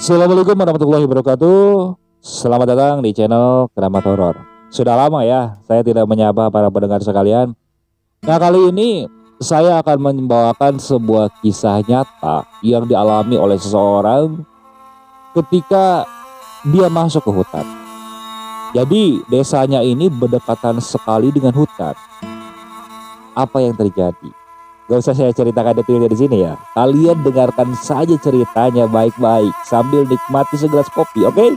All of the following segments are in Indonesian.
Assalamualaikum warahmatullahi wabarakatuh. Selamat datang di channel Keramat Horor. Sudah lama ya saya tidak menyapa para pendengar sekalian. Nah, kali ini saya akan membawakan sebuah kisah nyata yang dialami oleh seseorang ketika dia masuk ke hutan. Jadi desanya ini berdekatan sekali dengan hutan. Apa yang terjadi? Gak usah saya ceritakan detailnya di sini ya. Kalian dengarkan saja ceritanya baik-baik sambil nikmati segelas kopi, oke?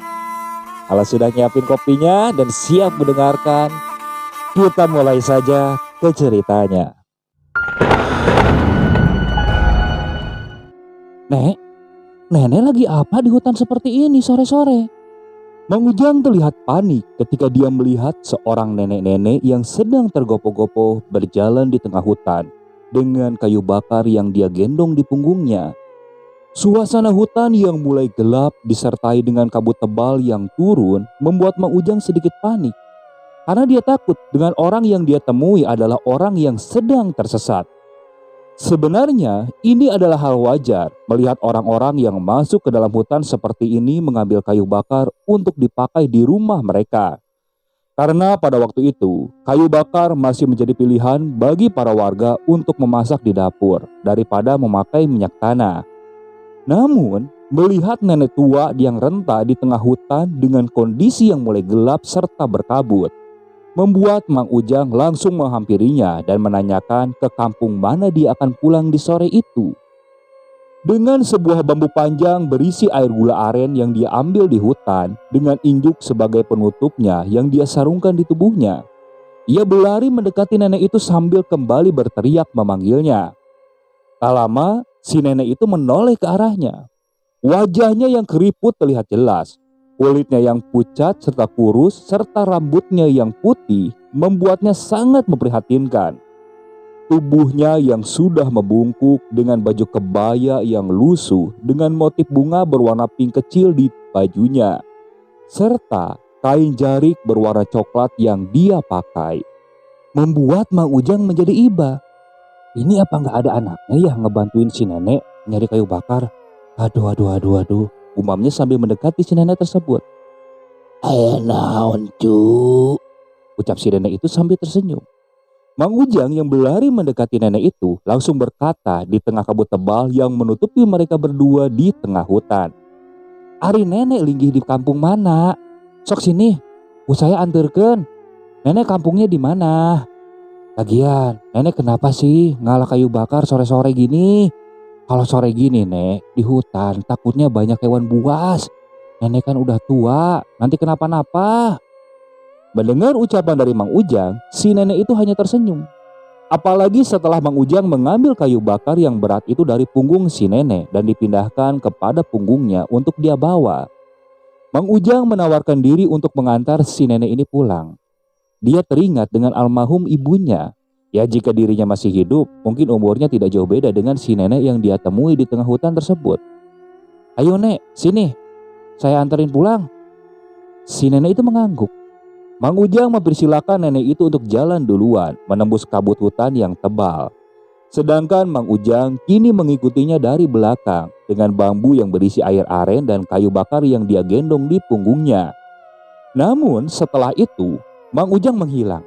Kalau sudah nyiapin kopinya dan siap mendengarkan, kita mulai saja ke ceritanya. Nek, nenek lagi apa di hutan seperti ini sore-sore? Mang Ujang terlihat panik ketika dia melihat seorang nenek-nenek yang sedang tergopoh-gopoh berjalan di tengah hutan dengan kayu bakar yang dia gendong di punggungnya. Suasana hutan yang mulai gelap disertai dengan kabut tebal yang turun membuat Mang Ujang sedikit panik. Karena dia takut dengan orang yang dia temui adalah orang yang sedang tersesat. Sebenarnya ini adalah hal wajar melihat orang-orang yang masuk ke dalam hutan seperti ini mengambil kayu bakar untuk dipakai di rumah mereka. Karena pada waktu itu, kayu bakar masih menjadi pilihan bagi para warga untuk memasak di dapur daripada memakai minyak tanah. Namun, melihat nenek tua yang renta di tengah hutan dengan kondisi yang mulai gelap serta berkabut, membuat Mang Ujang langsung menghampirinya dan menanyakan ke kampung mana dia akan pulang di sore itu. Dengan sebuah bambu panjang berisi air gula aren yang dia ambil di hutan dengan injuk sebagai penutupnya yang dia sarungkan di tubuhnya, ia berlari mendekati nenek itu sambil kembali berteriak memanggilnya. Tak lama, si nenek itu menoleh ke arahnya. Wajahnya yang keriput terlihat jelas. Kulitnya yang pucat serta kurus serta rambutnya yang putih membuatnya sangat memprihatinkan. Tubuhnya yang sudah membungkuk dengan baju kebaya yang lusuh dengan motif bunga berwarna pink kecil di bajunya, serta kain jarik berwarna coklat yang dia pakai, membuat Mang Ujang menjadi iba. Ini apa nggak ada anaknya ya ngebantuin si nenek nyari kayu bakar? Aduh, umamnya sambil mendekati si nenek tersebut. "Aya naon cu?" ucap si nenek itu sambil tersenyum. Mang Ujang yang berlari mendekati nenek itu langsung berkata di tengah kabut tebal yang menutupi mereka berdua di tengah hutan. "Ari nenek linggih di kampung mana? Sok sini, saya anterkeun. Nenek kampungnya di mana? Lagian, nenek kenapa sih ngalah kayu bakar sore-sore gini? Kalau sore gini, Nek, di hutan takutnya banyak hewan buas. Nenek kan udah tua, nanti kenapa-napa." Mendengar ucapan dari Mang Ujang, si nenek itu hanya tersenyum. Apalagi setelah Mang Ujang mengambil kayu bakar yang berat itu dari punggung si nenek dan dipindahkan kepada punggungnya untuk dia bawa. Mang Ujang menawarkan diri untuk mengantar si nenek ini pulang. Dia teringat dengan almarhum ibunya. Ya, jika dirinya masih hidup, mungkin umurnya tidak jauh beda dengan si nenek yang dia temui di tengah hutan tersebut. "Ayo Nek, sini, saya anterin pulang." Si nenek itu mengangguk. Mang Ujang mempersilahkan nenek itu untuk jalan duluan menembus kabut hutan yang tebal. Sedangkan Mang Ujang kini mengikutinya dari belakang dengan bambu yang berisi air aren dan kayu bakar yang dia gendong di punggungnya. Namun setelah itu, Mang Ujang menghilang.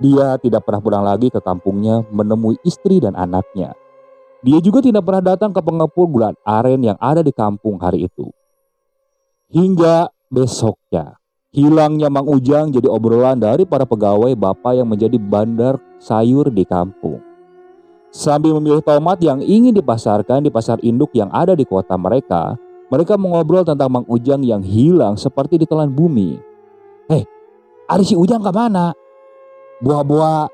Dia tidak pernah pulang lagi ke kampungnya menemui istri dan anaknya. Dia juga tidak pernah datang ke pengepul gula aren yang ada di kampung hari itu. Hingga besoknya, hilangnya Mang Ujang jadi obrolan dari para pegawai bapak yang menjadi bandar sayur di kampung. Sambil memilih tomat yang ingin dipasarkan di pasar induk yang ada di kota mereka, mereka mengobrol tentang Mang Ujang yang hilang seperti ditelan bumi. "Hei, ari si Ujang ke mana? Buah-buah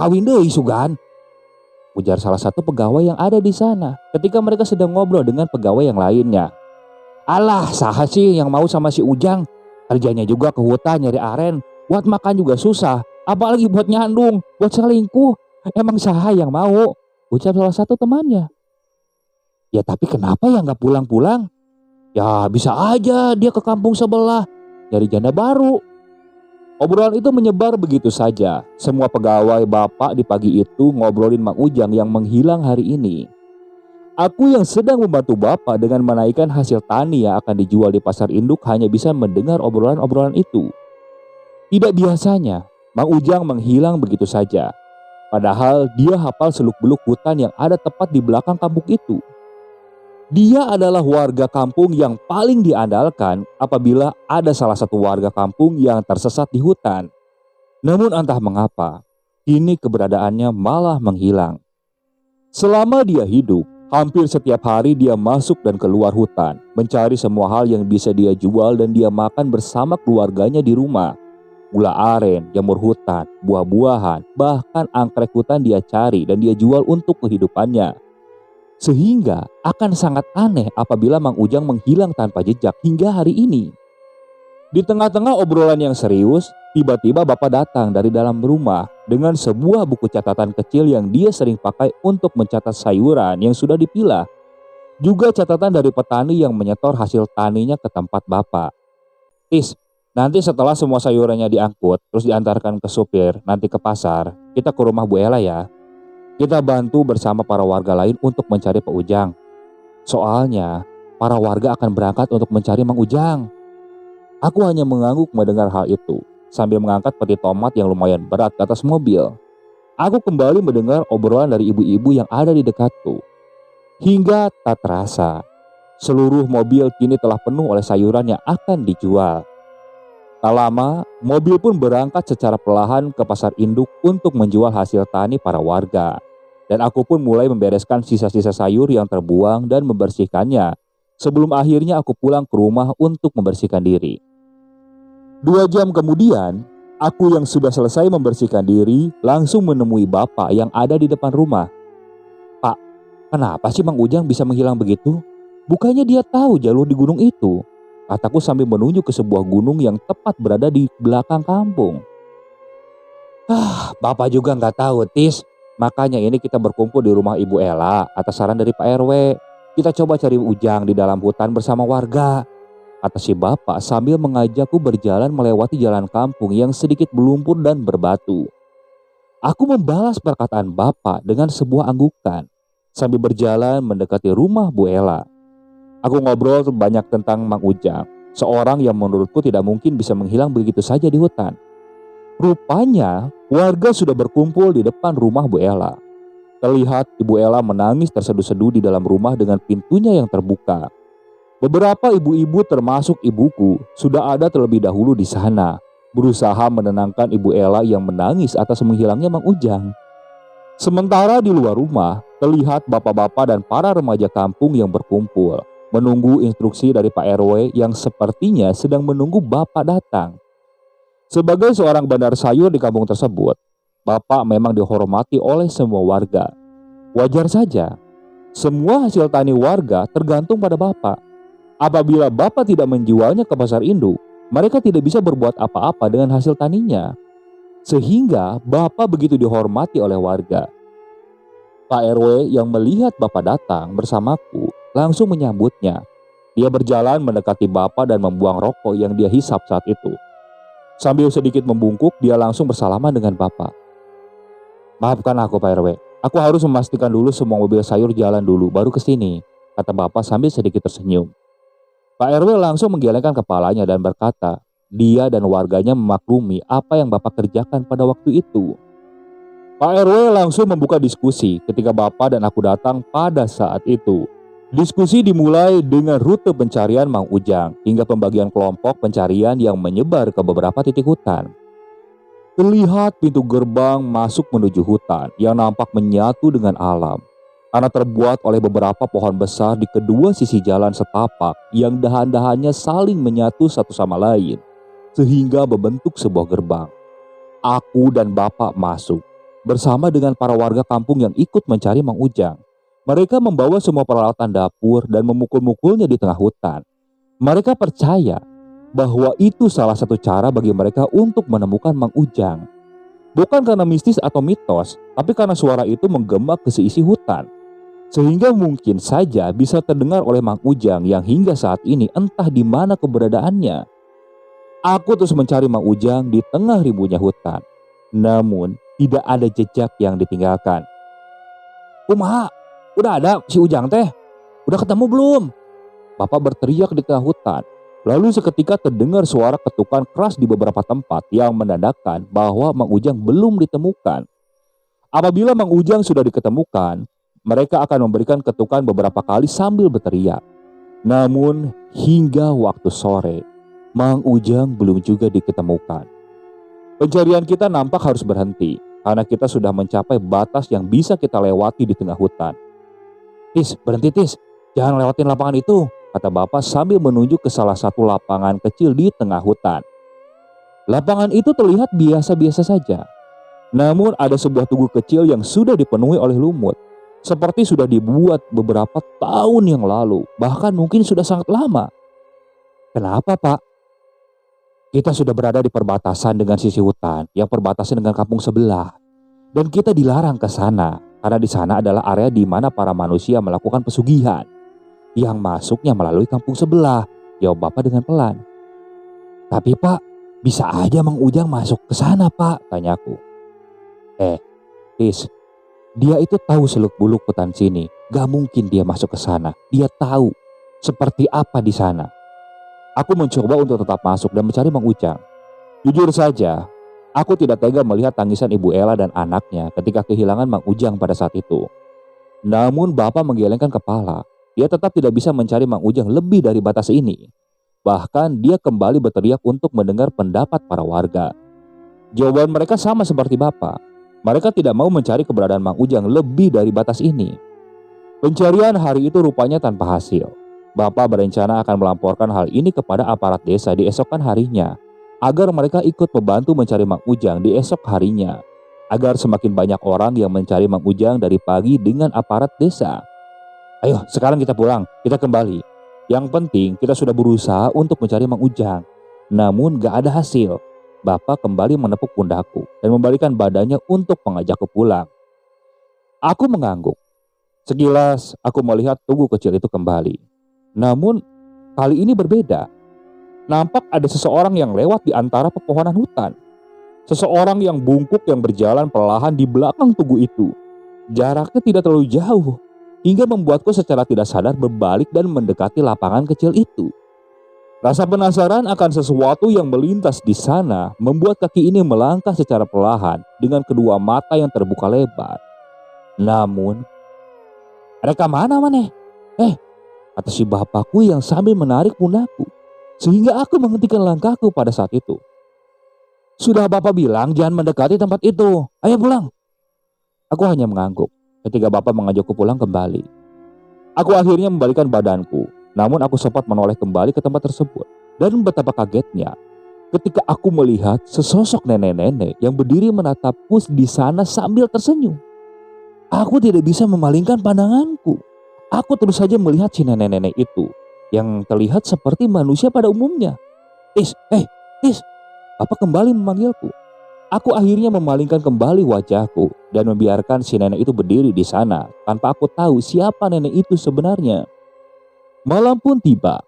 kawin deui sugan," ujar salah satu pegawai yang ada di sana ketika mereka sedang ngobrol dengan pegawai yang lainnya. "Alah, saha sih yang mau sama si Ujang? Kerjanya juga ke hutan nyari aren, buat makan juga susah, apalagi buat nyandung, buat selingkuh. Emang saha yang mau?" ucap salah satu temannya. "Ya tapi kenapa ya nggak pulang-pulang? Ya bisa aja dia ke kampung sebelah nyari janda baru." Obrolan itu menyebar begitu saja. Semua pegawai bapak di pagi itu ngobrolin Mang Ujang yang menghilang hari ini. Aku yang sedang membantu bapak dengan menaikkan hasil tani yang akan dijual di pasar induk hanya bisa mendengar obrolan-obrolan itu. Tidak biasanya, Mang Ujang menghilang begitu saja. Padahal dia hafal seluk-beluk hutan yang ada tepat di belakang kampung itu. Dia adalah warga kampung yang paling diandalkan apabila ada salah satu warga kampung yang tersesat di hutan. Namun entah mengapa, kini keberadaannya malah menghilang. Selama dia hidup, hampir setiap hari dia masuk dan keluar hutan, mencari semua hal yang bisa dia jual dan dia makan bersama keluarganya di rumah. Gula aren, jamur hutan, buah-buahan, bahkan anggrek hutan dia cari dan dia jual untuk kehidupannya. Sehingga akan sangat aneh apabila Mang Ujang menghilang tanpa jejak hingga hari ini. Di tengah-tengah obrolan yang serius, tiba-tiba bapak datang dari dalam rumah dengan sebuah buku catatan kecil yang dia sering pakai untuk mencatat sayuran yang sudah dipilah. Juga catatan dari petani yang menyetor hasil taninya ke tempat bapak. Tis, nanti setelah semua sayurannya diangkut, terus diantarkan ke supir, nanti ke pasar, kita ke rumah Bu Ella ya. Kita bantu bersama para warga lain untuk mencari Pak Ujang. Soalnya, para warga akan berangkat untuk mencari Mang Ujang. Aku hanya mengangguk mendengar hal itu, sambil mengangkat peti tomat yang lumayan berat ke atas mobil. Aku kembali mendengar obrolan dari ibu-ibu yang ada di dekatku. Hingga tak terasa, seluruh mobil kini telah penuh oleh sayuran yang akan dijual. Tak lama, mobil pun berangkat secara perlahan ke pasar induk untuk menjual hasil tani para warga. Dan aku pun mulai membereskan sisa-sisa sayur yang terbuang dan membersihkannya. Sebelum akhirnya aku pulang ke rumah untuk membersihkan diri. 2 jam kemudian, aku yang sudah selesai membersihkan diri langsung menemui bapak yang ada di depan rumah. Pak, kenapa sih Mang Ujang bisa menghilang begitu? Bukannya dia tahu jalur di gunung itu? Kataku sambil menunjuk ke sebuah gunung yang tepat berada di belakang kampung. Bapak juga nggak tahu, Tis. Makanya ini kita berkumpul di rumah Ibu Ella atas saran dari Pak RW. Kita coba cari Ujang di dalam hutan bersama warga, kata si bapak sambil mengajakku berjalan melewati jalan kampung yang sedikit berlumpur dan berbatu. Aku membalas perkataan bapak dengan sebuah anggukan sambil berjalan mendekati rumah Bu Ella. Aku ngobrol banyak tentang Mang Ujang, seorang yang menurutku tidak mungkin bisa menghilang begitu saja di hutan. Rupanya warga sudah berkumpul di depan rumah Bu Ella. Terlihat Ibu Ella menangis terseduh-seduh di dalam rumah dengan pintunya yang terbuka. Beberapa ibu-ibu termasuk ibuku sudah ada terlebih dahulu di sana, berusaha menenangkan Ibu Ella yang menangis atas menghilangnya Mang Ujang. Sementara di luar rumah, terlihat bapak-bapak dan para remaja kampung yang berkumpul, menunggu instruksi dari Pak RW yang sepertinya sedang menunggu bapak datang. Sebagai seorang bandar sayur di kampung tersebut, bapak memang dihormati oleh semua warga. Wajar saja, semua hasil tani warga tergantung pada bapak. Apabila bapak tidak menjualnya ke pasar induk, mereka tidak bisa berbuat apa-apa dengan hasil taninya. Sehingga bapak begitu dihormati oleh warga. Pak RW yang melihat bapak datang bersamaku langsung menyambutnya. Dia berjalan mendekati bapak dan membuang rokok yang dia hisap saat itu. Sambil sedikit membungkuk, dia langsung bersalaman dengan bapak. Maafkan aku Pak RW, aku harus memastikan dulu semua mobil sayur jalan dulu baru ke sini, kata bapak sambil sedikit tersenyum. Pak RW langsung menggelengkan kepalanya dan berkata, dia dan warganya memaklumi apa yang bapak kerjakan pada waktu itu. Pak RW langsung membuka diskusi ketika bapak dan aku datang pada saat itu. Diskusi dimulai dengan rute pencarian Mang Ujang hingga pembagian kelompok pencarian yang menyebar ke beberapa titik hutan. Terlihat pintu gerbang masuk menuju hutan yang nampak menyatu dengan alam. Karena terbuat oleh beberapa pohon besar di kedua sisi jalan setapak yang dahan-dahannya saling menyatu satu sama lain. Sehingga membentuk sebuah gerbang. Aku dan bapak masuk bersama dengan para warga kampung yang ikut mencari Mang Ujang. Mereka membawa semua peralatan dapur dan memukul-mukulnya di tengah hutan. Mereka percaya bahwa itu salah satu cara bagi mereka untuk menemukan Mang Ujang. Bukan karena mistis atau mitos, tapi karena suara itu menggema ke seisi hutan. Sehingga mungkin saja bisa terdengar oleh Mang Ujang yang hingga saat ini entah di mana keberadaannya. Aku terus mencari Mang Ujang di tengah ribunya hutan. Namun tidak ada jejak yang ditinggalkan. Kumaha? Udah ada si Ujang teh? Udah ketemu belum? Bapak berteriak di tengah hutan. Lalu seketika terdengar suara ketukan keras di beberapa tempat yang menandakan bahwa Mang Ujang belum ditemukan. Apabila Mang Ujang sudah diketemukan, mereka akan memberikan ketukan beberapa kali sambil berteriak. Namun hingga waktu sore, Mang Ujang belum juga diketemukan. Pencarian kita nampak harus berhenti karena kita sudah mencapai batas yang bisa kita lewati di tengah hutan. Tis, berhenti Tis, jangan lewatin lapangan itu, kata Bapak sambil menunjuk ke salah satu lapangan kecil di tengah hutan. Lapangan itu terlihat biasa-biasa saja. Namun ada sebuah tugu kecil yang sudah dipenuhi oleh lumut. Seperti sudah dibuat beberapa tahun yang lalu, bahkan mungkin sudah sangat lama. Kenapa Pak? Kita sudah berada di perbatasan dengan sisi hutan yang perbatasan dengan kampung sebelah. Dan kita dilarang ke sana karena di sana adalah area di mana para manusia melakukan pesugihan. Yang masuknya melalui kampung sebelah, jawab Bapak dengan pelan. Tapi Pak, bisa aja Mang Ujang masuk ke sana Pak, tanyaku. Tis, dia itu tahu seluk-beluk hutan sini. Gak mungkin dia masuk ke sana. Dia tahu seperti apa di sana. Aku mencoba untuk tetap masuk dan mencari Mang Ujang. Jujur saja, aku tidak tega melihat tangisan Ibu Ella dan anaknya ketika kehilangan Mang Ujang pada saat itu. Namun Bapak menggelengkan kepala. Dia tetap tidak bisa mencari Mang Ujang lebih dari batas ini. Bahkan dia kembali berteriak untuk mendengar pendapat para warga. Jawaban mereka sama seperti Bapak. Mereka tidak mau mencari keberadaan Mang Ujang lebih dari batas ini. Pencarian hari itu rupanya tanpa hasil. Bapak berencana akan melamporkan hal ini kepada aparat desa di esokan harinya, agar mereka ikut membantu mencari Mang Ujang di esok harinya, agar semakin banyak orang yang mencari Mang Ujang dari pagi dengan aparat desa. Ayo sekarang kita pulang, kita kembali. Yang penting kita sudah berusaha untuk mencari Mang Ujang. Namun gak ada hasil. Bapak kembali menepuk pundakku dan membalikan badannya untuk mengajakku pulang. Aku mengangguk. Sekilas aku melihat tugu kecil itu kembali. Namun kali ini berbeda. Nampak ada seseorang yang lewat di antara pepohonan hutan. Seseorang yang bungkuk yang berjalan perlahan di belakang tugu itu. Jaraknya tidak terlalu jauh, hingga membuatku secara tidak sadar berbalik dan mendekati lapangan kecil itu. Rasa penasaran akan sesuatu yang melintas di sana membuat kaki ini melangkah secara perlahan dengan kedua mata yang terbuka lebar. Namun, mereka mana maneh? Kata si bapakku yang sambil menarik pundakku, sehingga aku menghentikan langkahku pada saat itu. Sudah Bapak bilang jangan mendekati tempat itu, ayo pulang. Aku hanya mengangguk ketika Bapak mengajakku pulang kembali. Aku akhirnya membalikkan badanku, namun aku sempat menoleh kembali ke tempat tersebut. Dan betapa kagetnya ketika aku melihat sesosok nenek-nenek yang berdiri menatapku di sana sambil tersenyum. Aku tidak bisa memalingkan pandanganku. Aku terus saja melihat si nenek-nenek itu yang terlihat seperti manusia pada umumnya. Tis, Bapak kembali memanggilku. Aku akhirnya memalingkan kembali wajahku dan membiarkan si nenek itu berdiri di sana tanpa aku tahu siapa nenek itu sebenarnya. Malam pun tiba.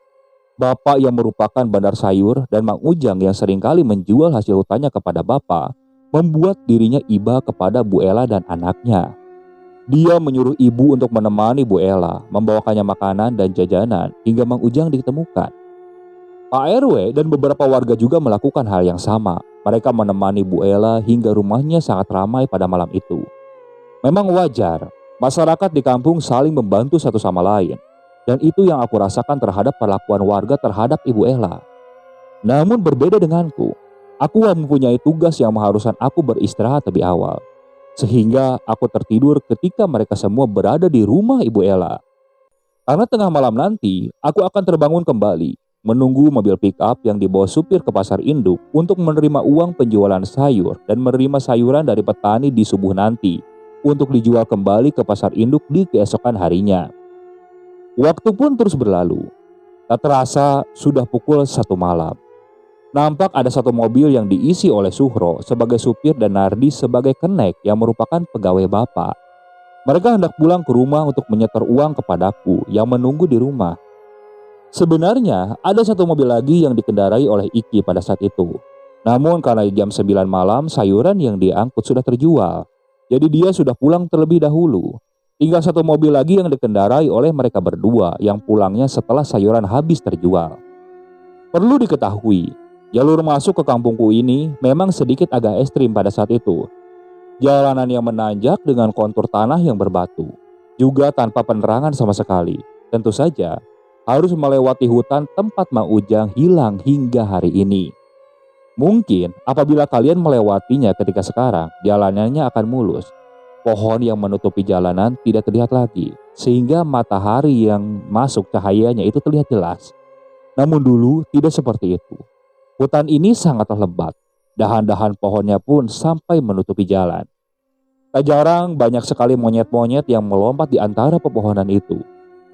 Bapak yang merupakan bandar sayur dan Mang Ujang yang seringkali menjual hasil hutannya kepada Bapak membuat dirinya iba kepada Bu Ella dan anaknya. Dia menyuruh ibu untuk menemani Bu Ella, membawakannya makanan dan jajanan hingga Mang Ujang ditemukan. Pak RW dan beberapa warga juga melakukan hal yang sama. Mereka menemani Bu Ella hingga rumahnya sangat ramai pada malam itu. Memang wajar, masyarakat di kampung saling membantu satu sama lain. Dan itu yang aku rasakan terhadap perlakuan warga terhadap Ibu Ella. Namun berbeda denganku, aku mempunyai tugas yang mengharuskan aku beristirahat lebih awal. Sehingga aku tertidur ketika mereka semua berada di rumah Ibu Ella. Karena tengah malam nanti, aku akan terbangun kembali, menunggu mobil pick-up yang dibawa supir ke pasar induk untuk menerima uang penjualan sayur dan menerima sayuran dari petani di subuh nanti untuk dijual kembali ke pasar induk di keesokan harinya. Waktu pun terus berlalu. Tak terasa sudah pukul 1 malam. Nampak ada satu mobil yang diisi oleh Suhro sebagai supir dan Nardi sebagai kenek yang merupakan pegawai Bapak. Mereka hendak pulang ke rumah untuk menyetor uang kepadaku yang menunggu di rumah. Sebenarnya ada satu mobil lagi yang dikendarai oleh Iki pada saat itu. Namun karena jam 9 malam sayuran yang diangkut sudah terjual. Jadi dia sudah pulang terlebih dahulu. Tinggal satu mobil lagi yang dikendarai oleh mereka berdua yang pulangnya setelah sayuran habis terjual. Perlu diketahui, jalur masuk ke kampungku ini memang sedikit agak ekstrim pada saat itu. Jalanan yang menanjak dengan kontur tanah yang berbatu, juga tanpa penerangan sama sekali. Tentu saja harus melewati hutan tempat Mang Ujang hilang hingga hari ini. Mungkin apabila kalian melewatinya ketika sekarang, jalanannya akan mulus. Pohon yang menutupi jalanan tidak terlihat lagi, sehingga matahari yang masuk cahayanya itu terlihat jelas. Namun dulu tidak seperti itu. Hutan ini sangatlah lebat. Dahan-dahan pohonnya pun sampai menutupi jalan. Tak jarang banyak sekali monyet-monyet yang melompat di antara pepohonan itu.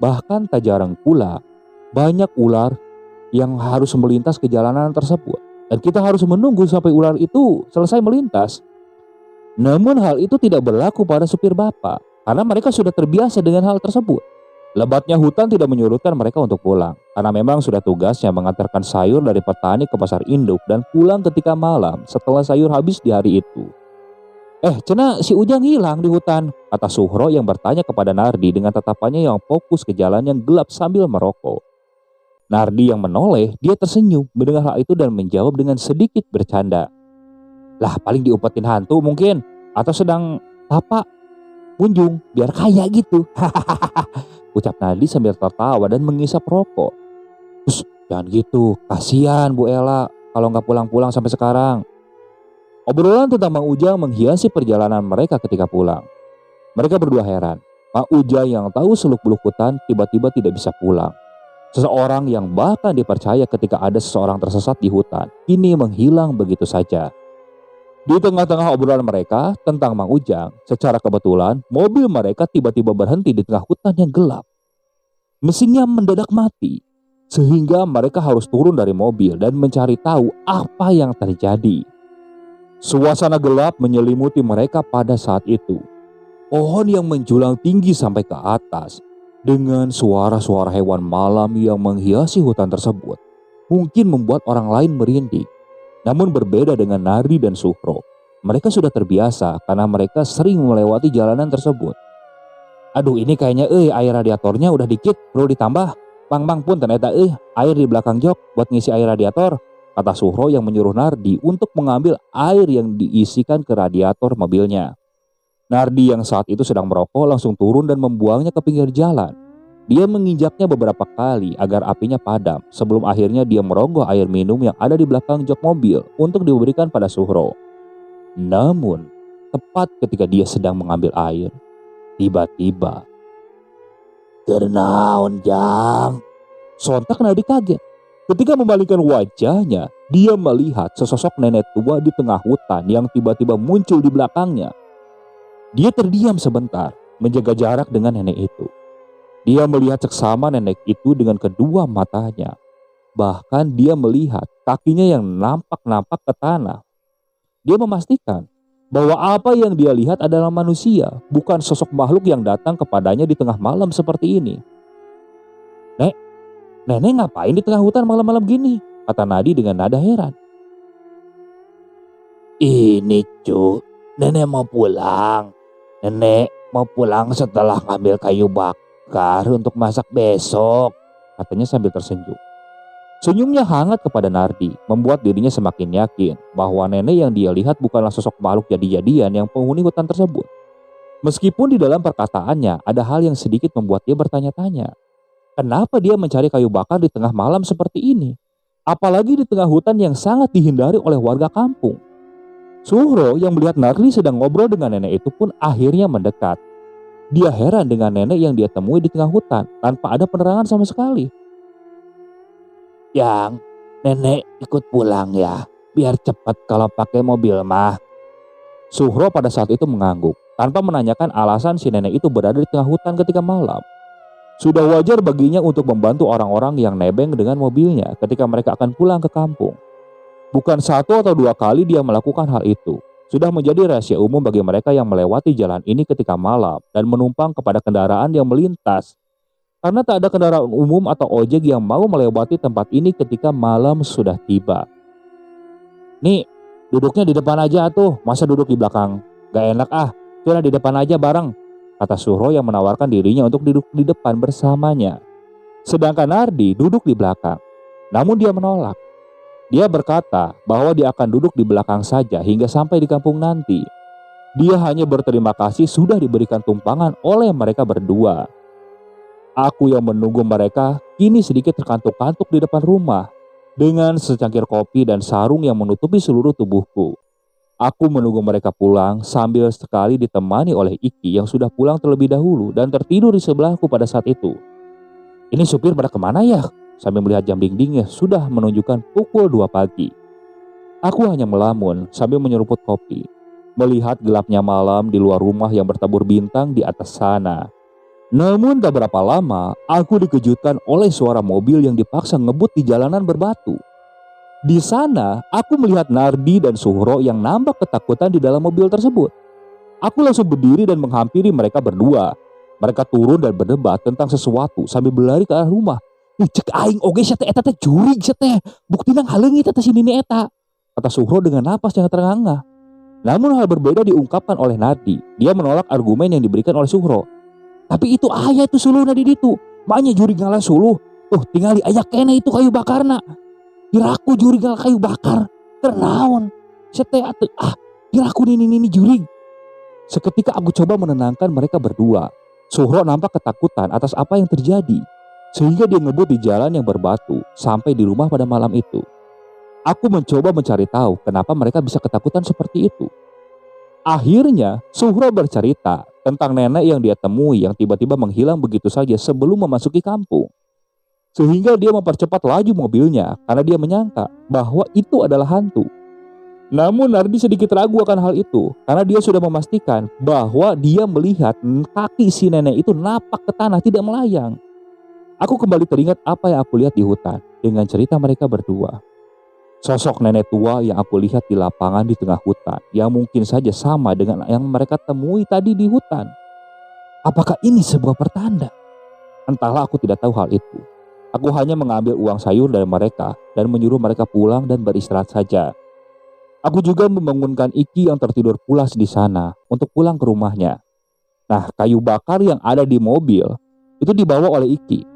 Bahkan tak jarang pula banyak ular yang harus melintas ke jalanan tersebut. Dan kita harus menunggu sampai ular itu selesai melintas. Namun hal itu tidak berlaku pada supir bapak, karena mereka sudah terbiasa dengan hal tersebut. Lebatnya hutan tidak menyurutkan mereka untuk pulang, karena memang sudah tugasnya mengantarkan sayur dari petani ke pasar induk dan pulang ketika malam setelah sayur habis di hari itu. Cena si Ujang hilang di hutan, kata Suhro yang bertanya kepada Nardi dengan tatapannya yang fokus ke jalan yang gelap sambil merokok. Nardi yang menoleh, dia tersenyum mendengar hal itu dan menjawab dengan sedikit bercanda. Lah paling diumpetin hantu mungkin, atau sedang tapak kunjung biar kaya gitu. Ucap Nardi sambil tertawa dan mengisap rokok. Terus jangan gitu, kasihan Bu Ella kalau nggak pulang-pulang sampai sekarang. Obrolan tentang Mang Ujang menghiasi perjalanan mereka ketika pulang. Mereka berdua heran, Mang Ujang yang tahu seluk-beluk hutan tiba-tiba tidak bisa pulang. Seseorang yang bahkan dipercaya ketika ada seseorang tersesat di hutan, kini menghilang begitu saja. Di tengah-tengah obrolan mereka tentang Mang Ujang, secara kebetulan mobil mereka tiba-tiba berhenti di tengah hutan yang gelap. Mesinnya mendadak mati, sehingga mereka harus turun dari mobil dan mencari tahu apa yang terjadi. Suasana gelap menyelimuti mereka pada saat itu. Pohon yang menjulang tinggi sampai ke atas, dengan suara-suara hewan malam yang menghiasi hutan tersebut, mungkin membuat orang lain merinding. Namun berbeda dengan Nari dan Suhro, mereka sudah terbiasa karena mereka sering melewati jalanan tersebut. Aduh ini kayaknya air radiatornya udah dikit, perlu ditambah. Mang pun ternyata air di belakang jok buat ngisi air radiator, kata Suhro yang menyuruh Nardi untuk mengambil air yang diisikan ke radiator mobilnya. Nardi yang saat itu sedang merokok langsung turun dan membuangnya ke pinggir jalan. Dia menginjaknya beberapa kali agar apinya padam sebelum akhirnya dia merogoh air minum yang ada di belakang jok mobil untuk diberikan pada Suhro. Namun, tepat ketika dia sedang mengambil air, tiba-tiba, "Kenaon Jang?" Sontak Nadi kaget. Ketika memalingkan wajahnya, dia melihat sesosok nenek tua di tengah hutan yang tiba-tiba muncul di belakangnya. Dia terdiam sebentar, menjaga jarak dengan nenek itu. Dia melihat seksama nenek itu dengan kedua matanya. Bahkan dia melihat kakinya yang nampak-nampak ke tanah. Dia memastikan bahwa apa yang dia lihat adalah manusia, bukan sosok makhluk yang datang kepadanya di tengah malam seperti ini. Nenek ngapain di tengah hutan malam-malam gini? Kata Nadi dengan nada heran. Ini cu, nenek mau pulang. Nenek mau pulang setelah ngambil kayu bakar untuk masak besok, katanya sambil tersenyum. Senyumnya hangat kepada Nardi, membuat dirinya semakin yakin bahwa nenek yang dia lihat bukanlah sosok makhluk jadi-jadian yang penghuni hutan tersebut. Meskipun di dalam perkataannya ada hal yang sedikit membuat dia bertanya-tanya. Kenapa dia mencari kayu bakar di tengah malam seperti ini? Apalagi di tengah hutan yang sangat dihindari oleh warga kampung. Suhro yang melihat Nardi sedang ngobrol dengan nenek itu pun akhirnya mendekat. Dia heran dengan nenek yang dia temui di tengah hutan tanpa ada penerangan sama sekali. Yang, nenek ikut pulang ya, biar cepat kalau pakai mobil mah. Suhro pada saat itu mengangguk, tanpa menanyakan alasan si nenek itu berada di tengah hutan ketika malam. Sudah wajar baginya untuk membantu orang-orang yang nebeng dengan mobilnya ketika mereka akan pulang ke kampung. Bukan satu atau dua kali dia melakukan hal itu. Sudah menjadi rahasia umum bagi mereka yang melewati jalan ini ketika malam dan menumpang kepada kendaraan yang melintas. Karena tak ada kendaraan umum atau ojek yang mau melewati tempat ini ketika malam sudah tiba. Nih, duduknya di depan aja tuh, masa duduk di belakang? Gak enak ah, sudah di depan aja bareng, kata Suhro yang menawarkan dirinya untuk duduk di depan bersamanya. Sedangkan Nardi duduk di belakang. Namun dia menolak. Dia berkata bahwa dia akan duduk di belakang saja hingga sampai di kampung nanti. Dia hanya berterima kasih sudah diberikan tumpangan oleh mereka berdua. Aku yang menunggu mereka kini sedikit terkantuk-kantuk di depan rumah dengan secangkir kopi dan sarung yang menutupi seluruh tubuhku. Aku menunggu mereka pulang sambil sekali ditemani oleh Iki yang sudah pulang terlebih dahulu dan tertidur di sebelahku pada saat itu. Ini supir pada kemana ya? Sambil melihat jam dindingnya sudah menunjukkan pukul 2 pagi. Aku hanya melamun sambil menyeruput kopi, melihat gelapnya malam di luar rumah yang bertabur bintang di atas sana. Namun tak berapa lama, aku dikejutkan oleh suara mobil yang dipaksa ngebut di jalanan berbatu. Di sana, aku melihat Nardi dan Suhro yang nampak ketakutan di dalam mobil tersebut. Aku langsung berdiri dan menghampiri mereka berdua. Mereka turun dan berdebat tentang sesuatu sambil berlari ke arah rumah. Cek aing oge sia teh eta teh jurig sia teh. Buktina ngaleungit eta si Nini eta, kata Suhro dengan napas yang terengah-engah. Namun hal berbeda diungkapkan oleh Nardi. Dia menolak argumen yang diberikan oleh Suhro. Tapi itu aya itu suluhna di ditu. Maknya jurig ngalah suluh. Tuh tinggali aya kene itu kayu bakarna. Kiraku jurig ngalah kayu bakar. Ternaon? Sia teh kiraku Nini jurig. Seketika aku coba menenangkan mereka berdua. Suhro nampak ketakutan atas apa yang terjadi, sehingga dia ngebut di jalan yang berbatu sampai di rumah pada malam itu. Aku mencoba mencari tahu kenapa mereka bisa ketakutan seperti itu. Akhirnya Suhro bercerita tentang nenek yang dia temui yang tiba-tiba menghilang begitu saja sebelum memasuki kampung. Sehingga dia mempercepat laju mobilnya karena dia menyangka bahwa itu adalah hantu. Namun Nardi sedikit ragu akan hal itu karena dia sudah memastikan bahwa dia melihat kaki si nenek itu napak ke tanah tidak melayang. Aku kembali teringat apa yang aku lihat di hutan dengan cerita mereka berdua. Sosok nenek tua yang aku lihat di lapangan di tengah hutan yang mungkin saja sama dengan yang mereka temui tadi di hutan. Apakah ini sebuah pertanda? Entahlah, aku tidak tahu hal itu. Aku hanya mengambil uang sayur dari mereka dan menyuruh mereka pulang dan beristirahat saja. Aku juga membangunkan Iki yang tertidur pulas di sana untuk pulang ke rumahnya. Nah, kayu bakar yang ada di mobil itu dibawa oleh Iki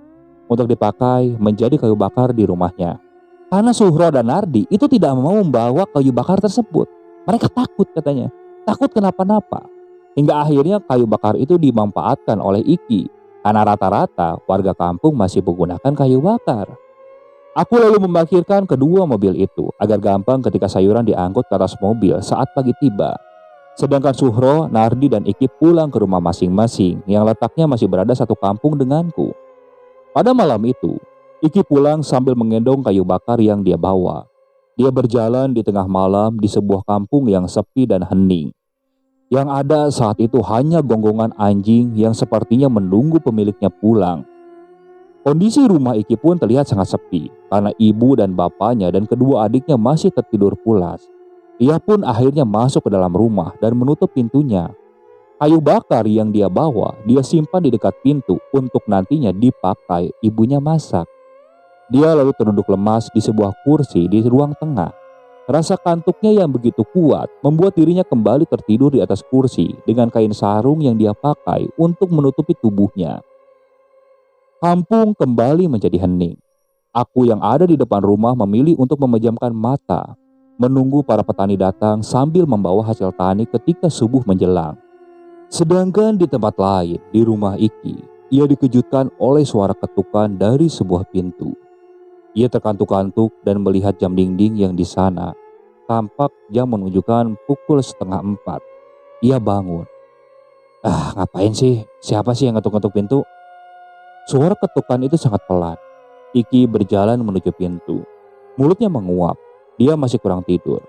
untuk dipakai menjadi kayu bakar di rumahnya. Karena Suhro dan Nardi itu tidak mau membawa kayu bakar tersebut. Mereka takut katanya, takut kenapa-napa. Hingga akhirnya kayu bakar itu dimanfaatkan oleh Iki karena rata-rata warga kampung masih menggunakan kayu bakar. Aku lalu memarkirkan kedua mobil itu agar gampang ketika sayuran diangkut ke atas mobil saat pagi tiba. Sedangkan Suhro, Nardi, dan Iki pulang ke rumah masing-masing yang letaknya masih berada satu kampung denganku. Pada malam itu, Iki pulang sambil menggendong kayu bakar yang dia bawa. Dia berjalan di tengah malam di sebuah kampung yang sepi dan hening. Yang ada saat itu hanya gonggongan anjing yang sepertinya menunggu pemiliknya pulang. Kondisi rumah Iki pun terlihat sangat sepi karena ibu dan bapaknya dan kedua adiknya masih tertidur pulas. Ia pun akhirnya masuk ke dalam rumah dan menutup pintunya. Kayu bakar yang dia bawa, dia simpan di dekat pintu untuk nantinya dipakai ibunya masak. Dia lalu terduduk lemas di sebuah kursi di ruang tengah. Rasa kantuknya yang begitu kuat membuat dirinya kembali tertidur di atas kursi dengan kain sarung yang dia pakai untuk menutupi tubuhnya. Kampung kembali menjadi hening. Aku yang ada di depan rumah memilih untuk memejamkan mata, menunggu para petani datang sambil membawa hasil tani ketika subuh menjelang. Sedangkan di tempat lain, di rumah Iki, ia dikejutkan oleh suara ketukan dari sebuah pintu. Ia terkantuk-kantuk dan melihat jam dinding yang di sana. Tampak jam menunjukkan pukul 3:30. Ia bangun. Ngapain sih? Siapa sih yang ngetuk-ngetuk pintu? Suara ketukan itu sangat pelan. Iki berjalan menuju pintu. Mulutnya menguap. Dia masih kurang tidur.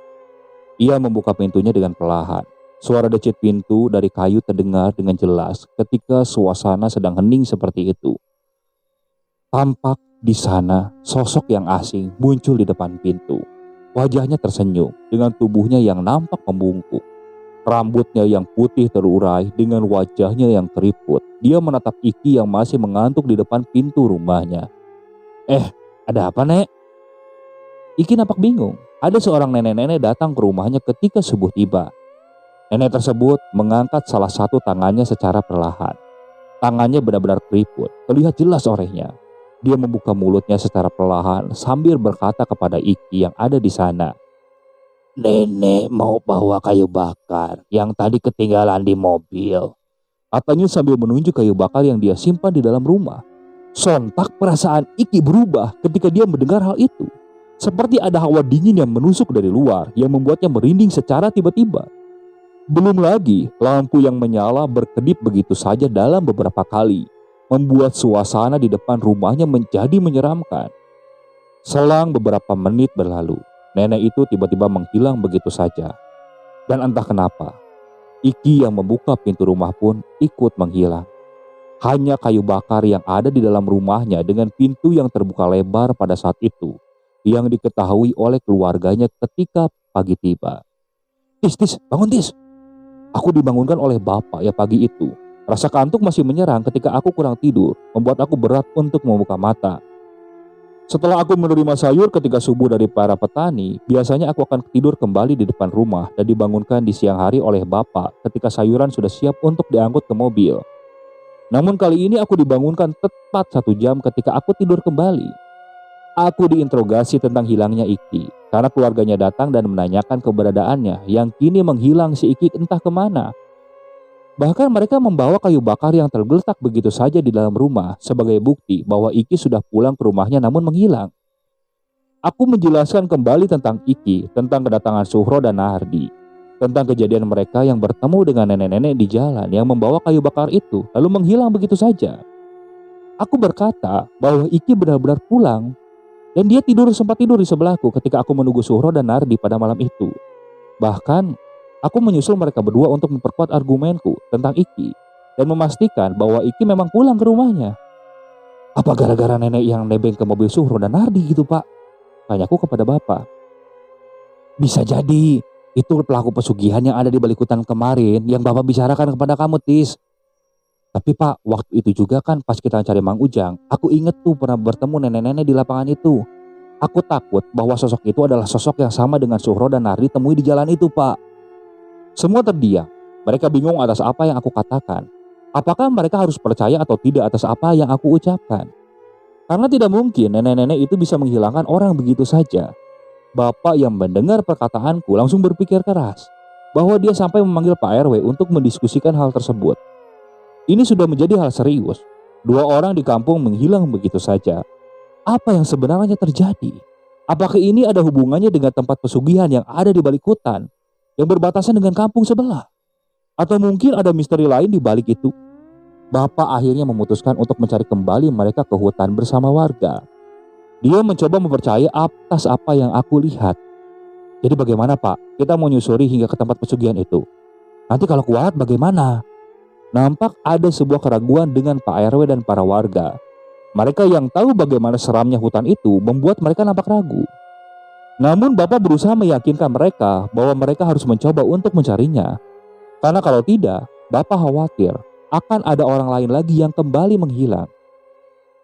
Ia membuka pintunya dengan perlahan. Suara decit pintu dari kayu terdengar dengan jelas ketika suasana sedang hening seperti itu. Tampak di sana sosok yang asing muncul di depan pintu. Wajahnya tersenyum dengan tubuhnya yang nampak membungkuk. Rambutnya yang putih terurai dengan wajahnya yang keriput. Dia menatap Iki yang masih mengantuk di depan pintu rumahnya. Ada apa, Nek? Iki nampak bingung. Ada seorang nenek-nenek datang ke rumahnya ketika subuh tiba. Nenek tersebut mengangkat salah satu tangannya secara perlahan. Tangannya benar-benar keriput, terlihat jelas orehnya. Dia membuka mulutnya secara perlahan sambil berkata kepada Iki yang ada di sana. Nenek mau bawa kayu bakar yang tadi ketinggalan di mobil. Katanya sambil menunjuk kayu bakar yang dia simpan di dalam rumah. Sontak perasaan Iki berubah ketika dia mendengar hal itu. Seperti ada hawa dingin yang menusuk dari luar yang membuatnya merinding secara tiba-tiba. Belum lagi lampu yang menyala berkedip begitu saja dalam beberapa kali, membuat suasana di depan rumahnya menjadi menyeramkan. Selang beberapa menit berlalu, nenek itu tiba-tiba menghilang begitu saja. Dan entah kenapa, Iki yang membuka pintu rumah pun ikut menghilang. Hanya kayu bakar yang ada di dalam rumahnya dengan pintu yang terbuka lebar pada saat itu, yang diketahui oleh keluarganya ketika pagi tiba. Tis, bangun Tis. Aku dibangunkan oleh bapak ya pagi itu. Rasa kantuk masih menyerang ketika aku kurang tidur, membuat aku berat untuk membuka mata. Setelah aku menerima sayur ketika subuh dari para petani, biasanya aku akan tidur kembali di depan rumah dan dibangunkan di siang hari oleh bapak ketika sayuran sudah siap untuk diangkut ke mobil. Namun kali ini aku dibangunkan tepat 1 jam ketika aku tidur kembali. Aku diinterogasi tentang hilangnya Iki, karena keluarganya datang dan menanyakan keberadaannya yang kini menghilang si Iki entah kemana. Bahkan mereka membawa kayu bakar yang tergeletak begitu saja di dalam rumah sebagai bukti bahwa Iki sudah pulang ke rumahnya namun menghilang. Aku menjelaskan kembali tentang Iki, tentang kedatangan Suhro dan Nardi, tentang kejadian mereka yang bertemu dengan nenek-nenek di jalan yang membawa kayu bakar itu lalu menghilang begitu saja. Aku berkata bahwa Iki benar-benar pulang. Dan dia sempat tidur di sebelahku ketika aku menunggu Suhro dan Nardi pada malam itu. Bahkan, aku menyusul mereka berdua untuk memperkuat argumenku tentang Iki dan memastikan bahwa Iki memang pulang ke rumahnya. Apa gara-gara nenek yang nebeng ke mobil Suhro dan Nardi gitu, Pak? Tanyaku kepada bapak. Bisa jadi, itu pelaku pesugihan yang ada di balik hutan kemarin yang bapak bicarakan kepada kamu, Tis. Tapi Pak, waktu itu juga kan pas kita cari Mang Ujang, aku inget tuh pernah bertemu nenek-nenek di lapangan itu. Aku takut bahwa sosok itu adalah sosok yang sama dengan Suhro dan Nardi temui di jalan itu, Pak. Semua terdiam. Mereka bingung atas apa yang aku katakan. Apakah mereka harus percaya atau tidak atas apa yang aku ucapkan? Karena tidak mungkin nenek-nenek itu bisa menghilangkan orang begitu saja. Bapak yang mendengar perkataanku langsung berpikir keras bahwa dia sampai memanggil Pak RW untuk mendiskusikan hal tersebut. Ini sudah menjadi hal serius. 2 orang di kampung menghilang begitu saja. Apa yang sebenarnya terjadi? Apakah ini ada hubungannya dengan tempat pesugihan yang ada di balik hutan yang berbatasan dengan kampung sebelah? Atau mungkin ada misteri lain di balik itu? Bapak akhirnya memutuskan untuk mencari kembali mereka ke hutan bersama warga. Dia mencoba mempercayai atas apa yang aku lihat. Jadi bagaimana Pak? Kita mau nyusuri hingga ke tempat pesugihan itu. Nanti kalau kuat bagaimana? Nampak ada sebuah keraguan dengan Pak RW dan para warga. Mereka yang tahu bagaimana seramnya hutan itu membuat mereka nampak ragu. Namun Bapak berusaha meyakinkan mereka bahwa mereka harus mencoba untuk mencarinya. Karena kalau tidak, Bapak khawatir akan ada orang lain lagi yang kembali menghilang.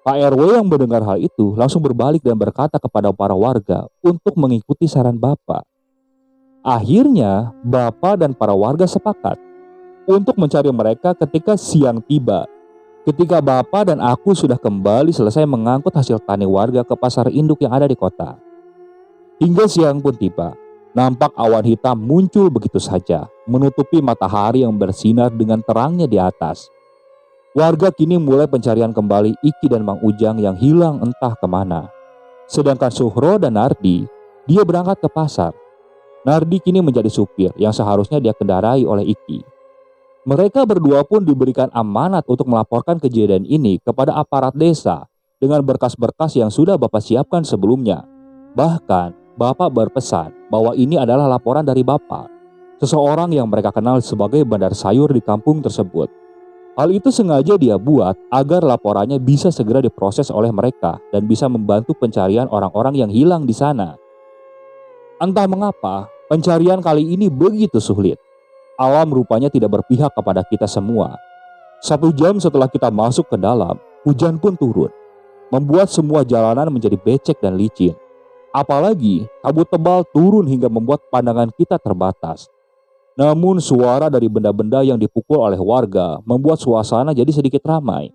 Pak RW yang mendengar hal itu langsung berbalik dan berkata kepada para warga untuk mengikuti saran Bapak. Akhirnya, Bapak dan para warga sepakat untuk mencari mereka ketika siang tiba. Ketika Bapak dan aku sudah kembali selesai mengangkut hasil tani warga ke pasar induk yang ada di kota. Hingga siang pun tiba, nampak awan hitam muncul begitu saja, menutupi matahari yang bersinar dengan terangnya di atas. Warga kini mulai pencarian kembali Iki dan Mang Ujang yang hilang entah kemana. Sedangkan Suhro dan Nardi, dia berangkat ke pasar. Nardi kini menjadi supir yang seharusnya dia kendarai oleh Iki. Mereka berdua pun diberikan amanat untuk melaporkan kejadian ini kepada aparat desa dengan berkas-berkas yang sudah Bapak siapkan sebelumnya. Bahkan, Bapak berpesan bahwa ini adalah laporan dari Bapak, seseorang yang mereka kenal sebagai bandar sayur di kampung tersebut. Hal itu sengaja dia buat agar laporannya bisa segera diproses oleh mereka dan bisa membantu pencarian orang-orang yang hilang di sana. Entah mengapa, pencarian kali ini begitu sulit. Alam rupanya tidak berpihak kepada kita semua. 1 jam setelah kita masuk ke dalam, hujan pun turun, membuat semua jalanan menjadi becek dan licin. Apalagi kabut tebal turun hingga membuat pandangan kita terbatas. Namun suara dari benda-benda yang dipukul oleh warga membuat suasana jadi sedikit ramai.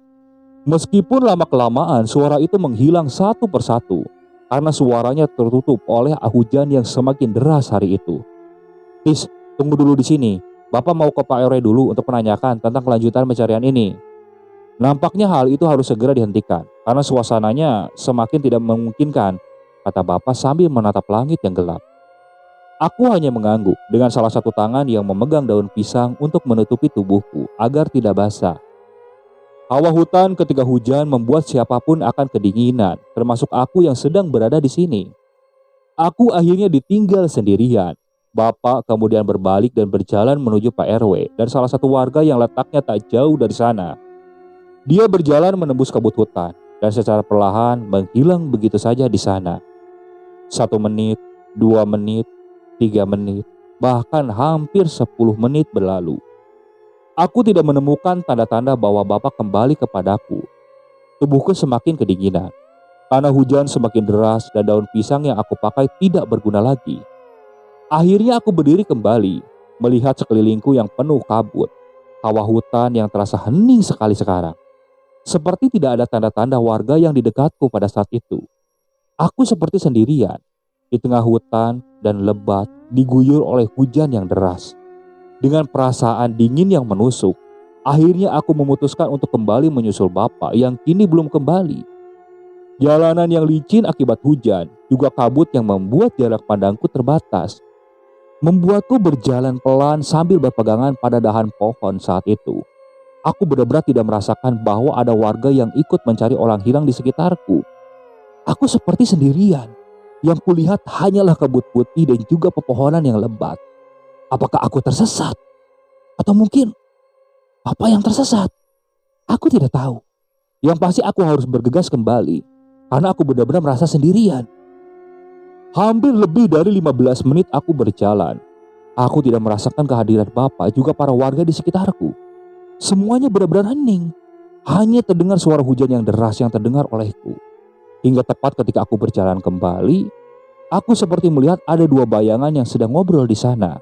Meskipun lama-kelamaan suara itu menghilang satu persatu karena suaranya tertutup oleh hujan yang semakin deras hari itu. "Tis, tunggu dulu di sini. Bapak mau ke Pak RW dulu untuk menanyakan tentang kelanjutan pencarian ini." Nampaknya hal itu harus segera dihentikan karena suasananya semakin tidak memungkinkan, kata bapak sambil menatap langit yang gelap. Aku hanya mengangguk dengan salah satu tangan yang memegang daun pisang untuk menutupi tubuhku agar tidak basah. Hawa hutan ketika hujan membuat siapapun akan kedinginan, termasuk aku yang sedang berada di sini. Aku akhirnya ditinggal sendirian. Bapak kemudian berbalik dan berjalan menuju Pak RW dan salah satu warga yang letaknya tak jauh dari sana. Dia berjalan menembus kabut hutan dan secara perlahan menghilang begitu saja di sana. 1 menit, 2 menit, 3 menit, bahkan hampir 10 menit berlalu. Aku tidak menemukan tanda-tanda bahwa bapak kembali kepadaku. Tubuhku semakin kedinginan. Tanah hujan semakin deras dan daun pisang yang aku pakai tidak berguna lagi. Akhirnya aku berdiri kembali, melihat sekelilingku yang penuh kabut. Hawa hutan yang terasa hening sekali sekarang. Seperti tidak ada tanda-tanda warga yang di dekatku pada saat itu. Aku seperti sendirian, di tengah hutan dan lebat, diguyur oleh hujan yang deras. Dengan perasaan dingin yang menusuk, akhirnya aku memutuskan untuk kembali menyusul bapak yang kini belum kembali. Jalanan yang licin akibat hujan, juga kabut yang membuat jarak pandangku terbatas, membuatku berjalan pelan sambil berpegangan pada dahan pohon saat itu. Aku benar-benar tidak merasakan bahwa ada warga yang ikut mencari orang hilang di sekitarku. Aku seperti sendirian. Yang kulihat hanyalah kabut putih dan juga pepohonan yang lebat. Apakah aku tersesat? Atau mungkin apa yang tersesat? Aku tidak tahu. Yang pasti aku harus bergegas kembali. Karena aku benar-benar merasa sendirian. Hampir lebih dari 15 menit aku berjalan. Aku tidak merasakan kehadiran bapak juga para warga di sekitarku. Semuanya benar-benar hening. Hanya terdengar suara hujan yang deras yang terdengar olehku. Hingga tepat ketika aku berjalan kembali, aku seperti melihat ada 2 bayangan yang sedang ngobrol di sana.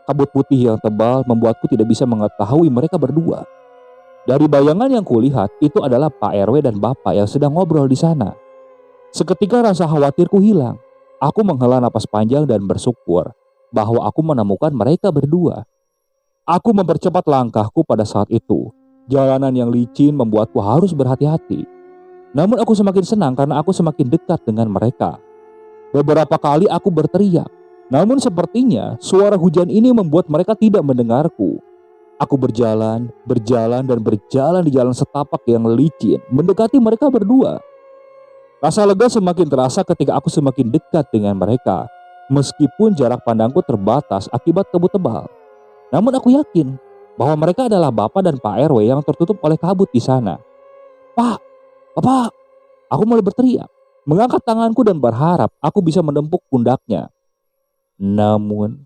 Kabut putih yang tebal membuatku tidak bisa mengetahui mereka berdua. Dari bayangan yang kulihat, itu adalah Pak RW dan Bapak yang sedang ngobrol di sana. Seketika rasa khawatirku hilang. Aku menghela napas panjang dan bersyukur bahwa aku menemukan mereka berdua. Aku mempercepat langkahku pada saat itu. Jalanan yang licin membuatku harus berhati-hati. Namun aku semakin senang karena aku semakin dekat dengan mereka. Beberapa kali aku berteriak. Namun sepertinya suara hujan ini membuat mereka tidak mendengarku. Aku berjalan di jalan setapak yang licin, mendekati mereka berdua. Rasa lega semakin terasa ketika aku semakin dekat dengan mereka. Meskipun jarak pandangku terbatas akibat kabut tebal. Namun aku yakin bahwa mereka adalah Bapak dan Pak RW yang tertutup oleh kabut di sana. "Pak, Bapak!" Aku mulai berteriak, mengangkat tanganku dan berharap aku bisa menempuk pundaknya. Namun,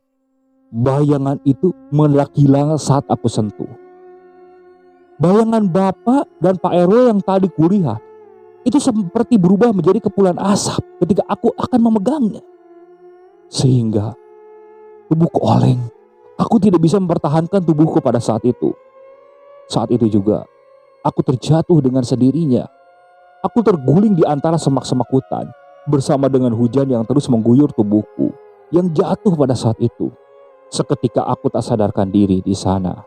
bayangan itu menghilang saat aku sentuh. Bayangan Bapak dan Pak RW yang tadi kulihat itu seperti berubah menjadi kepulan asap ketika aku akan memegangnya. Sehingga tubuhku oleng. Aku tidak bisa mempertahankan tubuhku pada saat itu. Saat itu juga, aku terjatuh dengan sendirinya. Aku terguling di antara semak-semak hutan bersama dengan hujan yang terus mengguyur tubuhku yang jatuh pada saat itu. Seketika aku tak sadarkan diri di sana.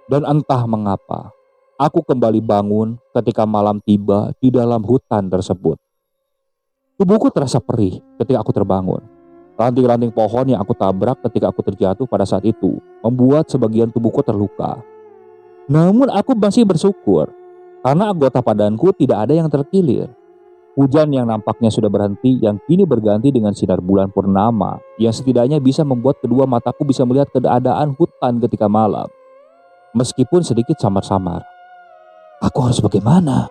Dan entah mengapa, aku kembali bangun ketika malam tiba di dalam hutan tersebut. Tubuhku terasa perih ketika aku terbangun. Ranting-ranting pohon yang aku tabrak ketika aku terjatuh pada saat itu membuat sebagian tubuhku terluka. Namun aku masih bersyukur karena anggota badanku tidak ada yang terkilir. Hujan yang nampaknya sudah berhenti yang kini berganti dengan sinar bulan purnama yang setidaknya bisa membuat kedua mataku bisa melihat keadaan hutan ketika malam. Meskipun sedikit samar-samar. Aku harus bagaimana?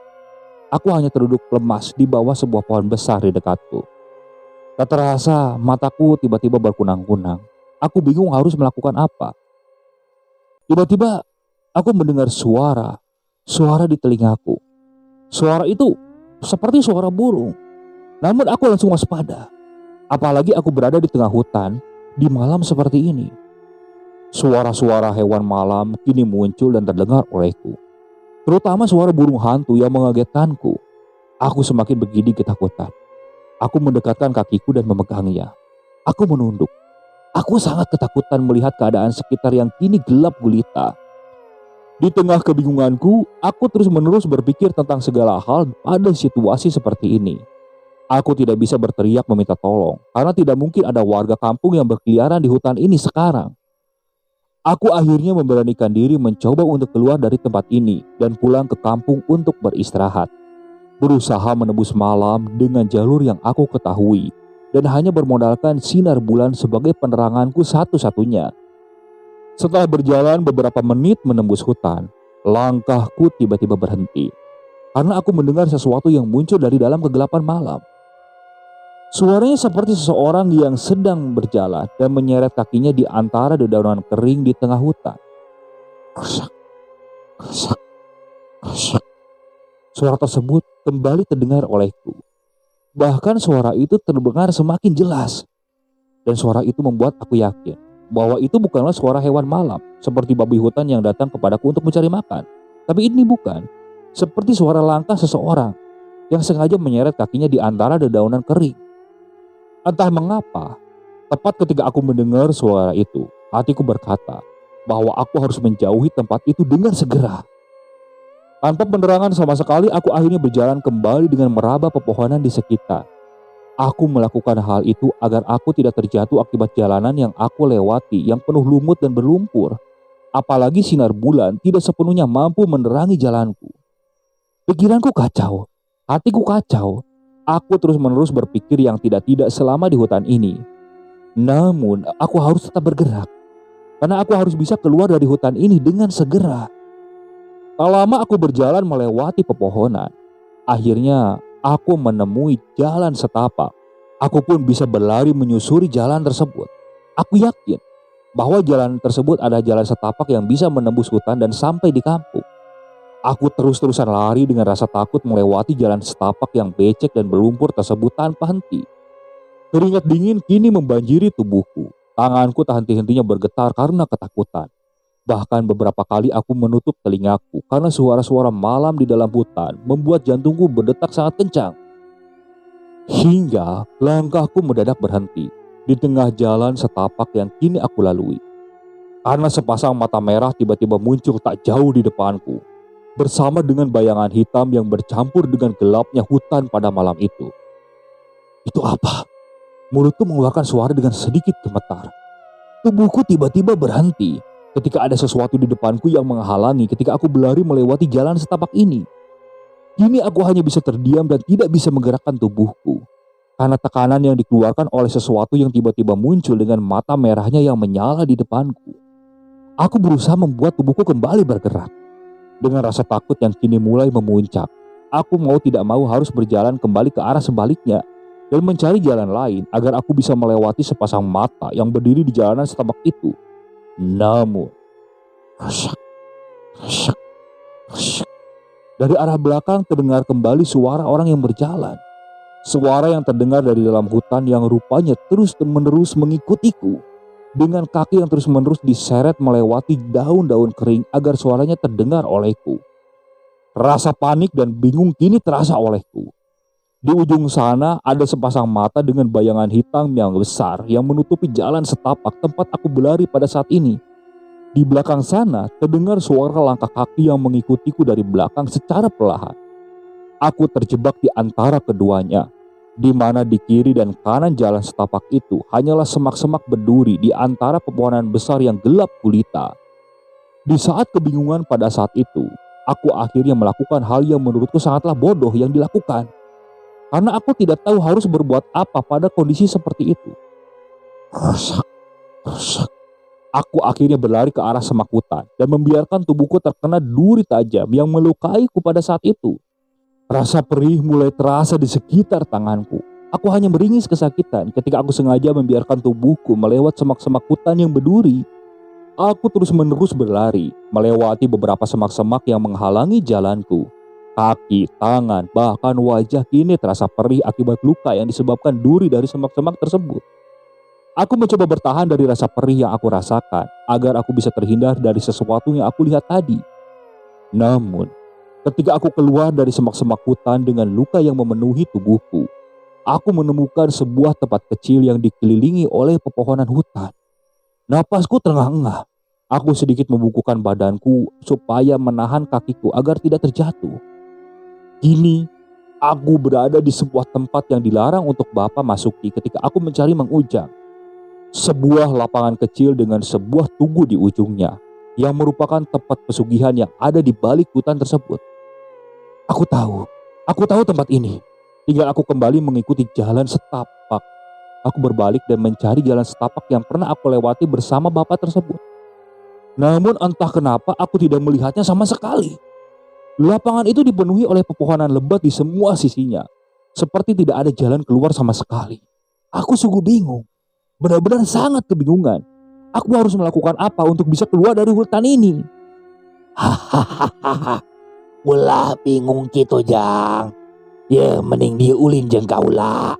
Aku hanya terduduk lemas di bawah sebuah pohon besar di dekatku. Tak terasa mataku tiba-tiba berkunang-kunang. Aku bingung harus melakukan apa. Tiba-tiba aku mendengar suara di telingaku. Suara itu seperti suara burung. Namun aku langsung waspada. Apalagi aku berada di tengah hutan di malam seperti ini. Suara-suara hewan malam kini muncul dan terdengar olehku, terutama suara burung hantu yang mengagetkanku. Aku semakin bergidik ketakutan. Aku mendekatkan kakiku dan memegangnya. Aku menunduk. Aku sangat ketakutan melihat keadaan sekitar yang kini gelap gulita. Di tengah kebingunganku, aku terus-menerus berpikir tentang segala hal pada situasi seperti ini. Aku tidak bisa berteriak meminta tolong, karena tidak mungkin ada warga kampung yang berkeliaran di hutan ini sekarang. Aku akhirnya memberanikan diri mencoba untuk keluar dari tempat ini dan pulang ke kampung untuk beristirahat. Berusaha menebus malam dengan jalur yang aku ketahui dan hanya bermodalkan sinar bulan sebagai peneranganku satu-satunya. Setelah berjalan beberapa menit menembus hutan, langkahku tiba-tiba berhenti karena aku mendengar sesuatu yang muncul dari dalam kegelapan malam. Suaranya seperti seseorang yang sedang berjalan dan menyeret kakinya di antara dedaunan kering di tengah hutan. Krusak, krusak, krusak. Suara tersebut kembali terdengar olehku. Bahkan suara itu terdengar semakin jelas. Dan suara itu membuat aku yakin bahwa itu bukanlah suara hewan malam seperti babi hutan yang datang kepadaku untuk mencari makan. Tapi ini bukan. Seperti suara langkah seseorang yang sengaja menyeret kakinya di antara dedaunan kering. Entah mengapa, tepat ketika aku mendengar suara itu, hatiku berkata bahwa aku harus menjauhi tempat itu dengan segera. Tanpa penerangan sama sekali, aku akhirnya berjalan kembali dengan meraba pepohonan di sekitar. Aku melakukan hal itu agar aku tidak terjatuh akibat jalanan yang aku lewati yang penuh lumut dan berlumpur. Apalagi sinar bulan tidak sepenuhnya mampu menerangi jalanku. Pikiranku kacau, hatiku kacau. Aku terus-menerus berpikir yang tidak-tidak selama di hutan ini. Namun, aku harus tetap bergerak. Karena aku harus bisa keluar dari hutan ini dengan segera. Tak lama aku berjalan melewati pepohonan. Akhirnya, aku menemui jalan setapak. Aku pun bisa berlari menyusuri jalan tersebut. Aku yakin bahwa jalan tersebut adalah jalan setapak yang bisa menembus hutan dan sampai di kampung. Aku terus-terusan lari dengan rasa takut melewati jalan setapak yang becek dan berlumpur tersebut tanpa henti. Keringat dingin kini membanjiri tubuhku. Tanganku tak henti-hentinya bergetar karena ketakutan. Bahkan beberapa kali aku menutup telingaku karena suara-suara malam di dalam hutan membuat jantungku berdetak sangat kencang. Hingga langkahku mendadak berhenti di tengah jalan setapak yang kini aku lalui. Karena sepasang mata merah tiba-tiba muncul tak jauh di depanku, bersama dengan bayangan hitam yang bercampur dengan gelapnya hutan pada malam itu. Itu apa? Mulutku mengeluarkan suara dengan sedikit gemetar. Tubuhku tiba-tiba berhenti ketika ada sesuatu di depanku yang menghalangi ketika aku berlari melewati jalan setapak ini. Kini aku hanya bisa terdiam dan tidak bisa menggerakkan tubuhku karena tekanan yang dikeluarkan oleh sesuatu yang tiba-tiba muncul dengan mata merahnya yang menyala di depanku. Aku berusaha membuat tubuhku kembali bergerak. Dengan rasa takut yang kini mulai memuncak, aku mau tidak mau harus berjalan kembali ke arah sebaliknya dan mencari jalan lain agar aku bisa melewati sepasang mata yang berdiri di jalanan setapak itu. Namun, rusak, rusak, rusak. Dari arah belakang terdengar kembali suara orang yang berjalan. Suara yang terdengar dari dalam hutan yang rupanya terus-menerus mengikutiku. Dengan kaki yang terus-menerus diseret melewati daun-daun kering agar suaranya terdengar olehku. Rasa panik dan bingung kini terasa olehku. Di ujung sana ada sepasang mata dengan bayangan hitam yang besar yang menutupi jalan setapak tempat aku berlari pada saat ini. Di belakang sana terdengar suara langkah kaki yang mengikutiku dari belakang secara perlahan. Aku terjebak di antara keduanya, di mana di kiri dan kanan jalan setapak itu hanyalah semak-semak berduri di antara pepohonan besar yang gelap gulita. Di saat kebingungan pada saat itu, aku akhirnya melakukan hal yang menurutku sangatlah bodoh yang dilakukan. Karena aku tidak tahu harus berbuat apa pada kondisi seperti itu. Rusak, rusak. Aku akhirnya berlari ke arah semak hutan dan membiarkan tubuhku terkena duri tajam yang melukaiku pada saat itu. Rasa perih mulai terasa di sekitar tanganku. Aku hanya meringis kesakitan ketika aku sengaja membiarkan tubuhku melewat semak-semak hutan yang berduri. Aku terus-menerus berlari, melewati beberapa semak-semak yang menghalangi jalanku. Kaki, tangan, bahkan wajah kini terasa perih akibat luka yang disebabkan duri dari semak-semak tersebut. Aku mencoba bertahan dari rasa perih yang aku rasakan agar aku bisa terhindar dari sesuatu yang aku lihat tadi. Namun, ketika aku keluar dari semak-semak hutan dengan luka yang memenuhi tubuhku, aku menemukan sebuah tempat kecil yang dikelilingi oleh pepohonan hutan. Napasku terengah-engah. Aku sedikit membungkukkan badanku supaya menahan kakiku agar tidak terjatuh. Kini, aku berada di sebuah tempat yang dilarang untuk Bapak masuki ketika aku mencari Mang Ujang. Sebuah lapangan kecil dengan sebuah tugu di ujungnya, yang merupakan tempat pesugihan yang ada di balik hutan tersebut. Aku tahu tempat ini. Tinggal aku kembali mengikuti jalan setapak. Aku berbalik dan mencari jalan setapak yang pernah aku lewati bersama Bapak tersebut. Namun entah kenapa aku tidak melihatnya sama sekali. Lapangan itu dipenuhi oleh pepohonan lebat di semua sisinya. Seperti tidak ada jalan keluar sama sekali. Aku sungguh bingung. Benar-benar sangat kebingungan. Aku harus melakukan apa untuk bisa keluar dari hutan ini? Hahaha, ulah bingung gitu Jang. Ya mending dia ulin jeng kaulah.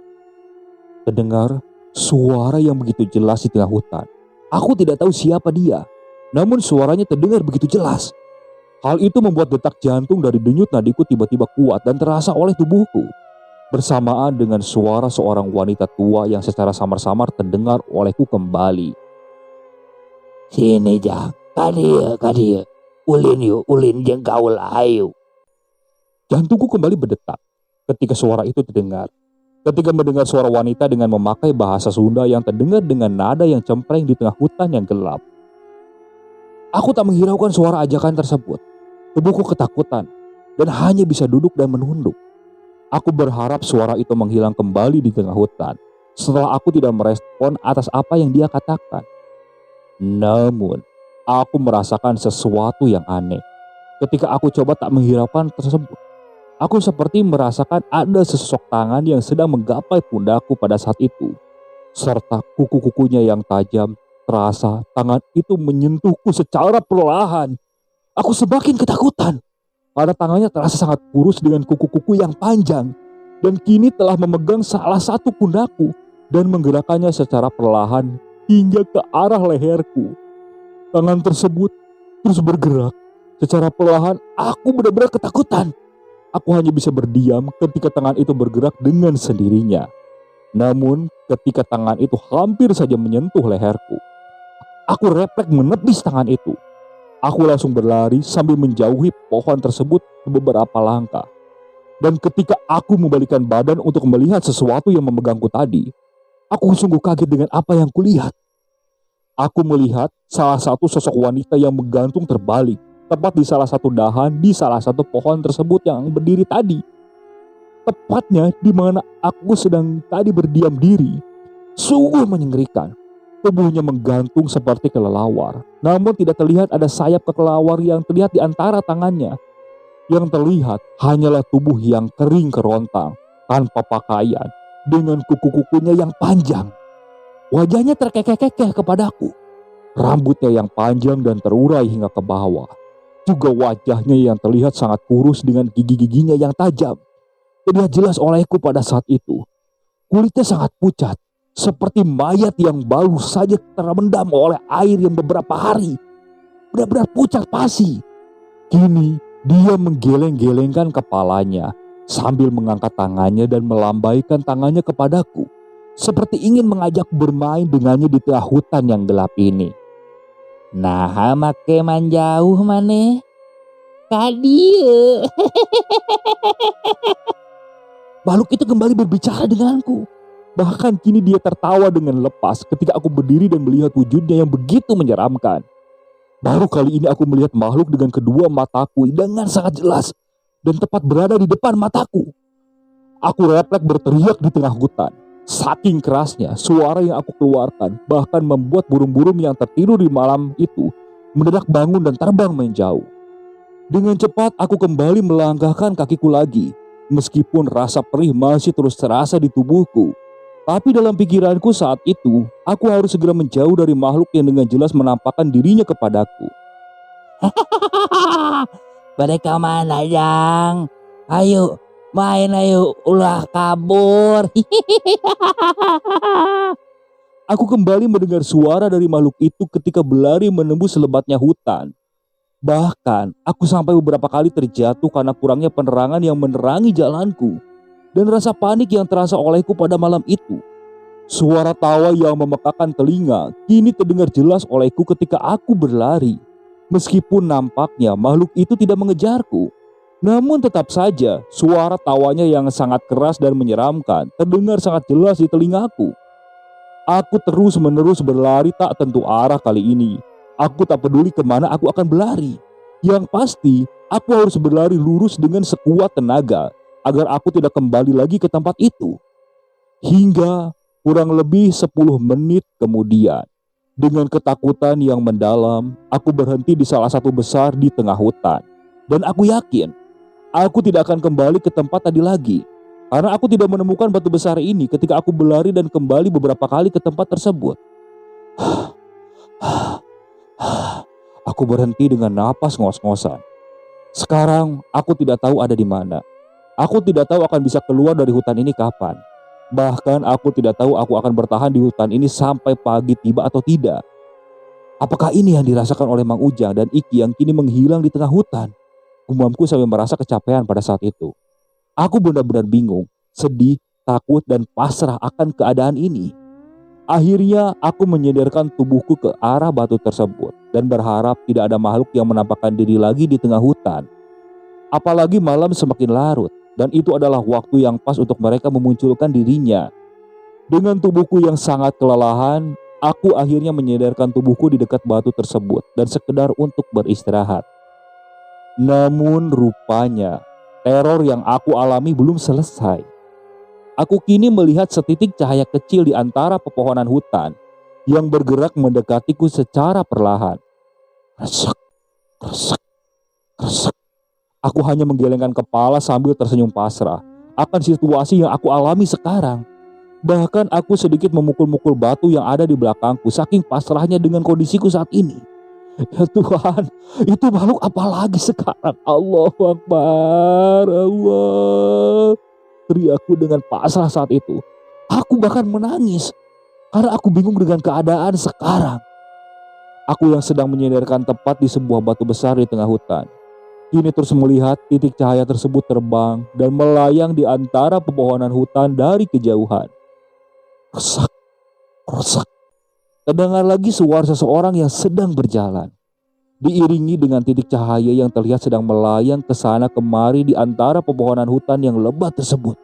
Terdengar suara yang begitu jelas di tengah hutan. Aku tidak tahu siapa dia. Namun suaranya terdengar begitu jelas. Hal itu membuat detak jantung dari denyut nadiku tiba-tiba kuat dan terasa oleh tubuhku. Bersamaan dengan suara seorang wanita tua yang secara samar-samar terdengar olehku kembali. Sini Jang, kadia. Ulin yuk, ulin jeng kaulah ayo. Jantungku kembali berdetak ketika suara itu terdengar. Ketika mendengar suara wanita dengan memakai bahasa Sunda yang terdengar dengan nada yang cempreng di tengah hutan yang gelap. Aku tak menghiraukan suara ajakan tersebut. Tubuhku ketakutan dan hanya bisa duduk dan menunduk. Aku berharap suara itu menghilang kembali di tengah hutan setelah aku tidak merespon atas apa yang dia katakan. Namun, aku merasakan sesuatu yang aneh. Ketika aku coba tak menghiraukan tersebut, aku seperti merasakan ada sesosok tangan yang sedang menggapai pundakku pada saat itu. Serta kuku-kukunya yang tajam, terasa tangan itu menyentuhku secara perlahan. Aku semakin ketakutan. Karena tangannya terasa sangat kurus dengan kuku-kuku yang panjang. Dan kini telah memegang salah satu pundakku dan menggerakkannya secara perlahan hingga ke arah leherku. Tangan tersebut terus bergerak. Secara perlahan aku benar-benar ketakutan. Aku hanya bisa berdiam ketika tangan itu bergerak dengan sendirinya. Namun ketika tangan itu hampir saja menyentuh leherku, aku refleks menepis tangan itu. Aku langsung berlari sambil menjauhi pohon tersebut beberapa langkah. Dan ketika aku membalikkan badan untuk melihat sesuatu yang memegangku tadi, aku sungguh kaget dengan apa yang kulihat. Aku melihat salah satu sosok wanita yang menggantung terbalik, tepat di salah satu dahan di salah satu pohon tersebut yang berdiri tadi. Tepatnya di mana aku sedang tadi berdiam diri. Sungguh menyengerikan. Tubuhnya menggantung seperti kelelawar. Namun tidak terlihat ada sayap kelelawar yang terlihat di antara tangannya. Yang terlihat hanyalah tubuh yang kering kerontang, tanpa pakaian, dengan kuku-kukunya yang panjang. Wajahnya terkekeh-kekeh kepadaku. Rambutnya yang panjang dan terurai hingga ke bawah. Juga wajahnya yang terlihat sangat kurus dengan gigi-giginya yang tajam. Terlihat jelas olehku pada saat itu. Kulitnya sangat pucat. Seperti mayat yang baru saja terendam oleh air yang beberapa hari. Benar-benar pucat pasi. Kini dia menggeleng-gelengkan kepalanya sambil mengangkat tangannya dan melambaikan tangannya kepadaku. Seperti ingin mengajak bermain dengannya di tengah hutan yang gelap ini. Nah make manjauh maneh. Kadia. Makhluk itu kembali berbicara denganku. Bahkan kini dia tertawa dengan lepas ketika aku berdiri dan melihat wujudnya yang begitu menyeramkan. Baru kali ini aku melihat makhluk dengan kedua mataku dengan sangat jelas dan tepat berada di depan mataku. Aku refleks berteriak di tengah hutan. Saking kerasnya suara yang aku keluarkan bahkan membuat burung-burung yang tertidur di malam itu mendadak bangun dan terbang menjauh. Dengan cepat aku kembali melangkahkan kakiku lagi. Meskipun rasa perih masih terus terasa di tubuhku. Tapi dalam pikiranku saat itu, aku harus segera menjauh dari makhluk yang dengan jelas menampakkan dirinya kepadaku. Mereka mana Jang? Ayo main ayo, ulah kabur. Aku kembali mendengar suara dari makhluk itu ketika berlari menembus lebatnya hutan. Bahkan, aku sampai beberapa kali terjatuh karena kurangnya penerangan yang menerangi jalanku. Dan rasa panik yang terasa olehku pada malam itu. Suara tawa yang memekakan telinga kini terdengar jelas olehku ketika aku berlari. Meskipun nampaknya makhluk itu tidak mengejarku. Namun tetap saja, suara tawanya yang sangat keras dan menyeramkan terdengar sangat jelas di telingaku. Aku terus-menerus berlari tak tentu arah kali ini. Aku tak peduli kemana aku akan berlari. Yang pasti, aku harus berlari lurus dengan sekuat tenaga agar aku tidak kembali lagi ke tempat itu. Hingga kurang lebih 10 menit kemudian, dengan ketakutan yang mendalam, aku berhenti di salah satu besar di tengah hutan. Dan aku yakin, aku tidak akan kembali ke tempat tadi lagi. Karena aku tidak menemukan batu besar ini ketika aku berlari dan kembali beberapa kali ke tempat tersebut. Aku berhenti dengan napas ngos-ngosan. Sekarang aku tidak tahu ada di mana. Aku tidak tahu akan bisa keluar dari hutan ini kapan. Bahkan aku tidak tahu aku akan bertahan di hutan ini sampai pagi tiba atau tidak. Apakah ini yang dirasakan oleh Mang Ujang dan Iki yang kini menghilang di tengah hutan? Gumamku sambil merasa kecapean pada saat itu. Aku benar-benar bingung, sedih, takut, dan pasrah akan keadaan ini. Akhirnya aku menyenderkan tubuhku ke arah batu tersebut dan berharap tidak ada makhluk yang menampakkan diri lagi di tengah hutan. Apalagi malam semakin larut dan itu adalah waktu yang pas untuk mereka memunculkan dirinya. Dengan tubuhku yang sangat kelelahan, aku akhirnya menyenderkan tubuhku di dekat batu tersebut dan sekedar untuk beristirahat. Namun rupanya teror yang aku alami belum selesai. Aku kini melihat setitik cahaya kecil di antara pepohonan hutan yang bergerak mendekatiku secara perlahan. Kresek, kresek, kresek. Aku hanya menggelengkan kepala sambil tersenyum pasrah akan situasi yang aku alami sekarang. Bahkan aku sedikit memukul-mukul batu yang ada di belakangku saking pasrahnya dengan kondisiku saat ini. Ya Tuhan, itu makhluk apa lagi sekarang? Allahu Akbar, Allah. Teriakku dengan pasrah saat itu. Aku bahkan menangis karena aku bingung dengan keadaan sekarang. Aku yang sedang menyenderkan tepat di sebuah batu besar di tengah hutan, kini terus melihat titik cahaya tersebut terbang dan melayang di antara pepohonan hutan dari kejauhan. Kesak, kesak. Terdengar lagi suara seseorang yang sedang berjalan, diiringi dengan titik cahaya yang terlihat sedang melayang ke sana kemari di antara pepohonan hutan yang lebat tersebut.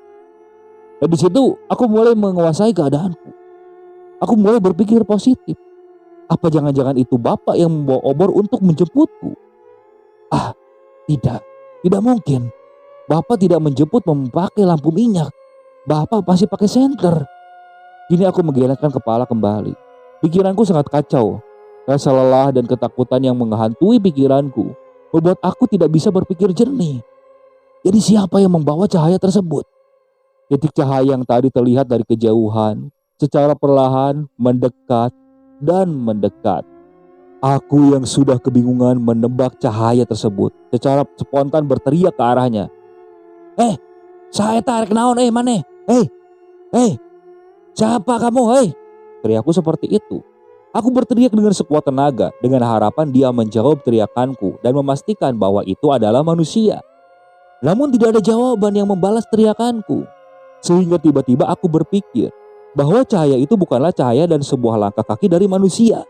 Dan di situ aku mulai menguasai keadaanku. Aku mulai berpikir positif. Apa jangan-jangan itu bapak yang membawa obor untuk menjemputku? Ah, tidak mungkin. Bapak tidak menjemput memakai lampu minyak. Bapak pasti pakai senter. Kini aku menggelengkan kepala kembali. Pikiranku sangat kacau. Rasa lelah dan ketakutan yang menghantui pikiranku membuat aku tidak bisa berpikir jernih. Jadi siapa yang membawa cahaya tersebut? Titik cahaya yang tadi terlihat dari kejauhan secara perlahan mendekat dan mendekat. Aku yang sudah kebingungan menebak cahaya tersebut secara spontan berteriak ke arahnya. Saya tarik naon maneh? Siapa kamu? Teriakku seperti itu. Aku berteriak dengan sekuat tenaga dengan harapan dia menjawab teriakanku dan memastikan bahwa itu adalah manusia. Namun tidak ada jawaban yang membalas teriakanku. Sehingga tiba-tiba aku berpikir bahwa cahaya itu bukanlah cahaya dan sebuah langkah kaki dari manusia.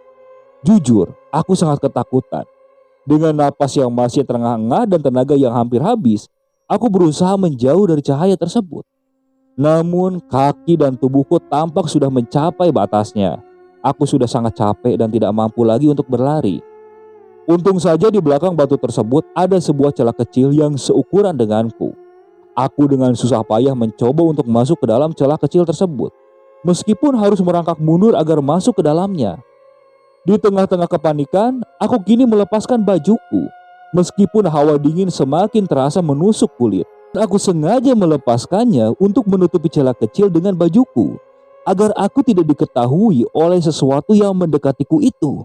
Jujur, aku sangat ketakutan. Dengan napas yang masih terengah-engah dan tenaga yang hampir habis, aku berusaha menjauh dari cahaya tersebut. Namun kaki dan tubuhku tampak sudah mencapai batasnya. Aku sudah sangat capek dan tidak mampu lagi untuk berlari. Untung saja di belakang batu tersebut ada sebuah celah kecil yang seukuran denganku. Aku dengan susah payah mencoba untuk masuk ke dalam celah kecil tersebut, meskipun harus merangkak mundur agar masuk ke dalamnya. Di tengah-tengah kepanikan, aku kini melepaskan bajuku. Meskipun hawa dingin semakin terasa menusuk kulit, aku sengaja melepaskannya untuk menutupi celah kecil dengan bajuku, agar aku tidak diketahui oleh sesuatu yang mendekatiku itu.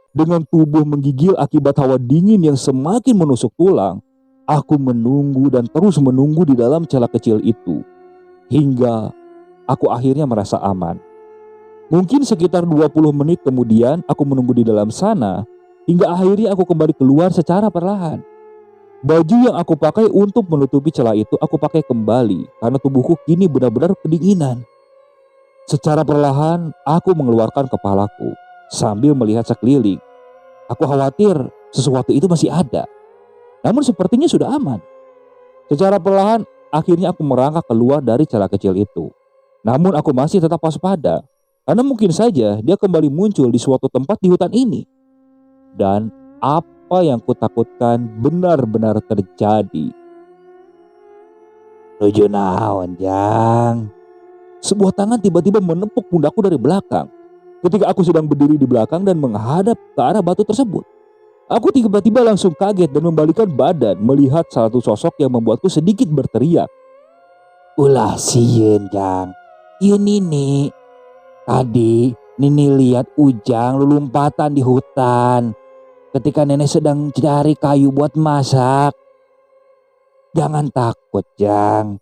Dengan tubuh menggigil akibat hawa dingin yang semakin menusuk tulang, aku menunggu dan terus menunggu di dalam celah kecil itu. Hingga aku akhirnya merasa aman. Mungkin sekitar 20 menit kemudian aku menunggu di dalam sana, hingga akhirnya aku kembali keluar secara perlahan. Baju yang aku pakai untuk menutupi celah itu aku pakai kembali karena tubuhku kini benar-benar kedinginan. Secara perlahan aku mengeluarkan kepalaku sambil melihat sekeliling. Aku khawatir sesuatu itu masih ada, namun sepertinya sudah aman. Secara perlahan akhirnya aku merangkak keluar dari celah kecil itu. Namun aku masih tetap waspada karena mungkin saja dia kembali muncul di suatu tempat di hutan ini. Dan apa yang kutakutkan benar-benar terjadi. Nuju naon, Jang? Sebuah tangan tiba-tiba menepuk pundakku dari belakang ketika aku sedang berdiri di belakang dan menghadap ke arah batu tersebut. Aku tiba-tiba langsung kaget dan membalikkan badan melihat satu sosok yang membuatku sedikit berteriak. Ulah sieun, Jang. Ieu Nini. Tadi Nini lihat Ujang lulumpatan di hutan ketika nenek sedang cari kayu buat masak. Jangan takut, Jang.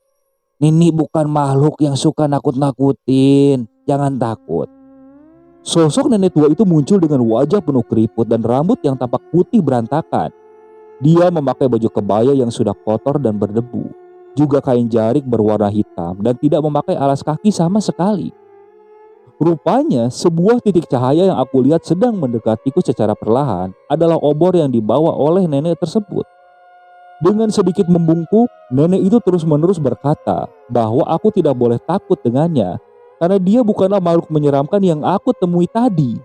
Nini bukan makhluk yang suka nakut-nakutin. Jangan takut. Sosok nenek tua itu muncul dengan wajah penuh keriput dan rambut yang tampak putih berantakan. Dia memakai baju kebaya yang sudah kotor dan berdebu, juga kain jarik berwarna hitam dan tidak memakai alas kaki sama sekali. Rupanya sebuah titik cahaya yang aku lihat sedang mendekatiku secara perlahan adalah obor yang dibawa oleh nenek tersebut. Dengan sedikit membungkuk, nenek itu terus-menerus berkata bahwa aku tidak boleh takut dengannya karena dia bukanlah makhluk menyeramkan yang aku temui tadi.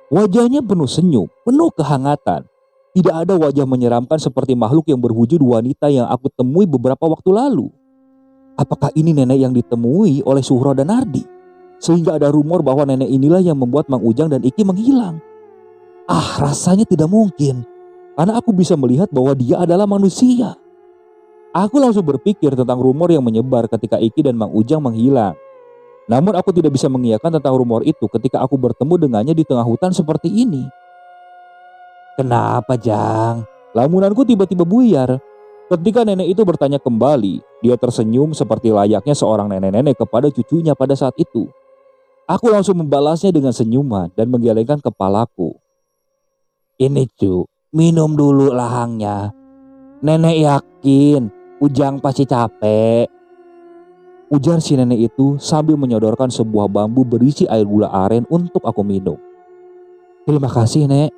Wajahnya penuh senyum, penuh kehangatan. Tidak ada wajah menyeramkan seperti makhluk yang berwujud wanita yang aku temui beberapa waktu lalu. Apakah ini nenek yang ditemui oleh Suhro dan Ardi? Sehingga ada rumor bahwa nenek inilah yang membuat Mang Ujang dan Iki menghilang. Rasanya tidak mungkin. Karena aku bisa melihat bahwa dia adalah manusia. Aku langsung berpikir tentang rumor yang menyebar ketika Iki dan Mang Ujang menghilang. Namun aku tidak bisa mengiyakan tentang rumor itu ketika aku bertemu dengannya di tengah hutan seperti ini. Kenapa, Jang? Lamunanku tiba-tiba buyar. Ketika nenek itu bertanya kembali, dia tersenyum seperti layaknya seorang nenek-nenek kepada cucunya pada saat itu. Aku langsung membalasnya dengan senyuman dan menggelengkan kepalaku. Ini cu, minum dulu lahangnya. Nenek yakin Ujang pasti capek. Ujar si nenek itu sambil menyodorkan sebuah bambu berisi air gula aren untuk aku minum. Terima kasih, Nek.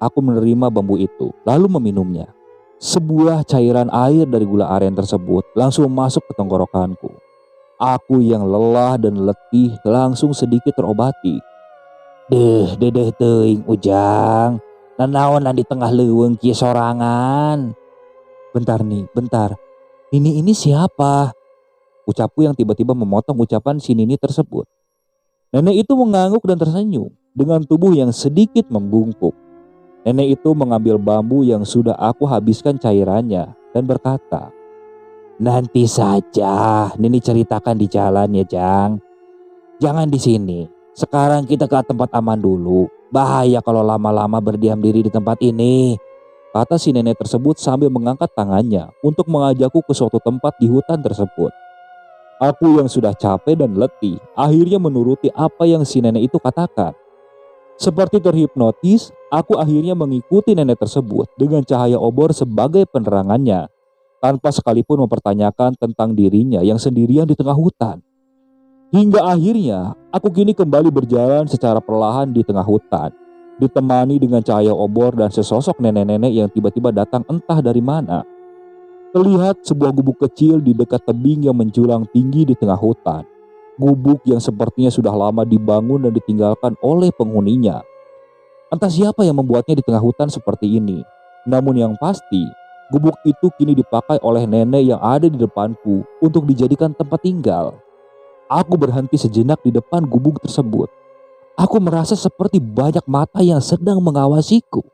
Aku menerima bambu itu lalu meminumnya. Sebuah cairan air dari gula aren tersebut langsung masuk ke tenggorokanku. Aku yang lelah dan letih langsung sedikit terobati. Dedeh teuing Ujang. Nanaon di tengah leuweung kieu sorangan. Bentar nih, bentar. Ini siapa? Ucapku yang tiba-tiba memotong ucapan si Nini tersebut. Nenek itu mengangguk dan tersenyum dengan tubuh yang sedikit membungkuk. Nenek itu mengambil bambu yang sudah aku habiskan cairannya dan berkata, Nanti saja Nini ceritakan di jalan ya, Jang. Jangan di sini. Sekarang kita ke tempat aman dulu. Bahaya kalau lama-lama berdiam diri di tempat ini. Kata si nenek tersebut sambil mengangkat tangannya untuk mengajakku ke suatu tempat di hutan tersebut. Aku yang sudah capek dan letih akhirnya menuruti apa yang si nenek itu katakan. Seperti terhipnotis, aku akhirnya mengikuti nenek tersebut dengan cahaya obor sebagai penerangannya, tanpa sekalipun mempertanyakan tentang dirinya yang sendirian di tengah hutan. Hingga akhirnya, aku kini kembali berjalan secara perlahan di tengah hutan, ditemani dengan cahaya obor dan sesosok nenek-nenek yang tiba-tiba datang entah dari mana. Terlihat sebuah gubuk kecil di dekat tebing yang menjulang tinggi di tengah hutan. Gubuk yang sepertinya sudah lama dibangun dan ditinggalkan oleh penghuninya. Entah siapa yang membuatnya di tengah hutan seperti ini. Namun yang pasti, gubuk itu kini dipakai oleh nenek yang ada di depanku untuk dijadikan tempat tinggal. Aku berhenti sejenak di depan gubuk tersebut. Aku merasa seperti banyak mata yang sedang mengawasiku.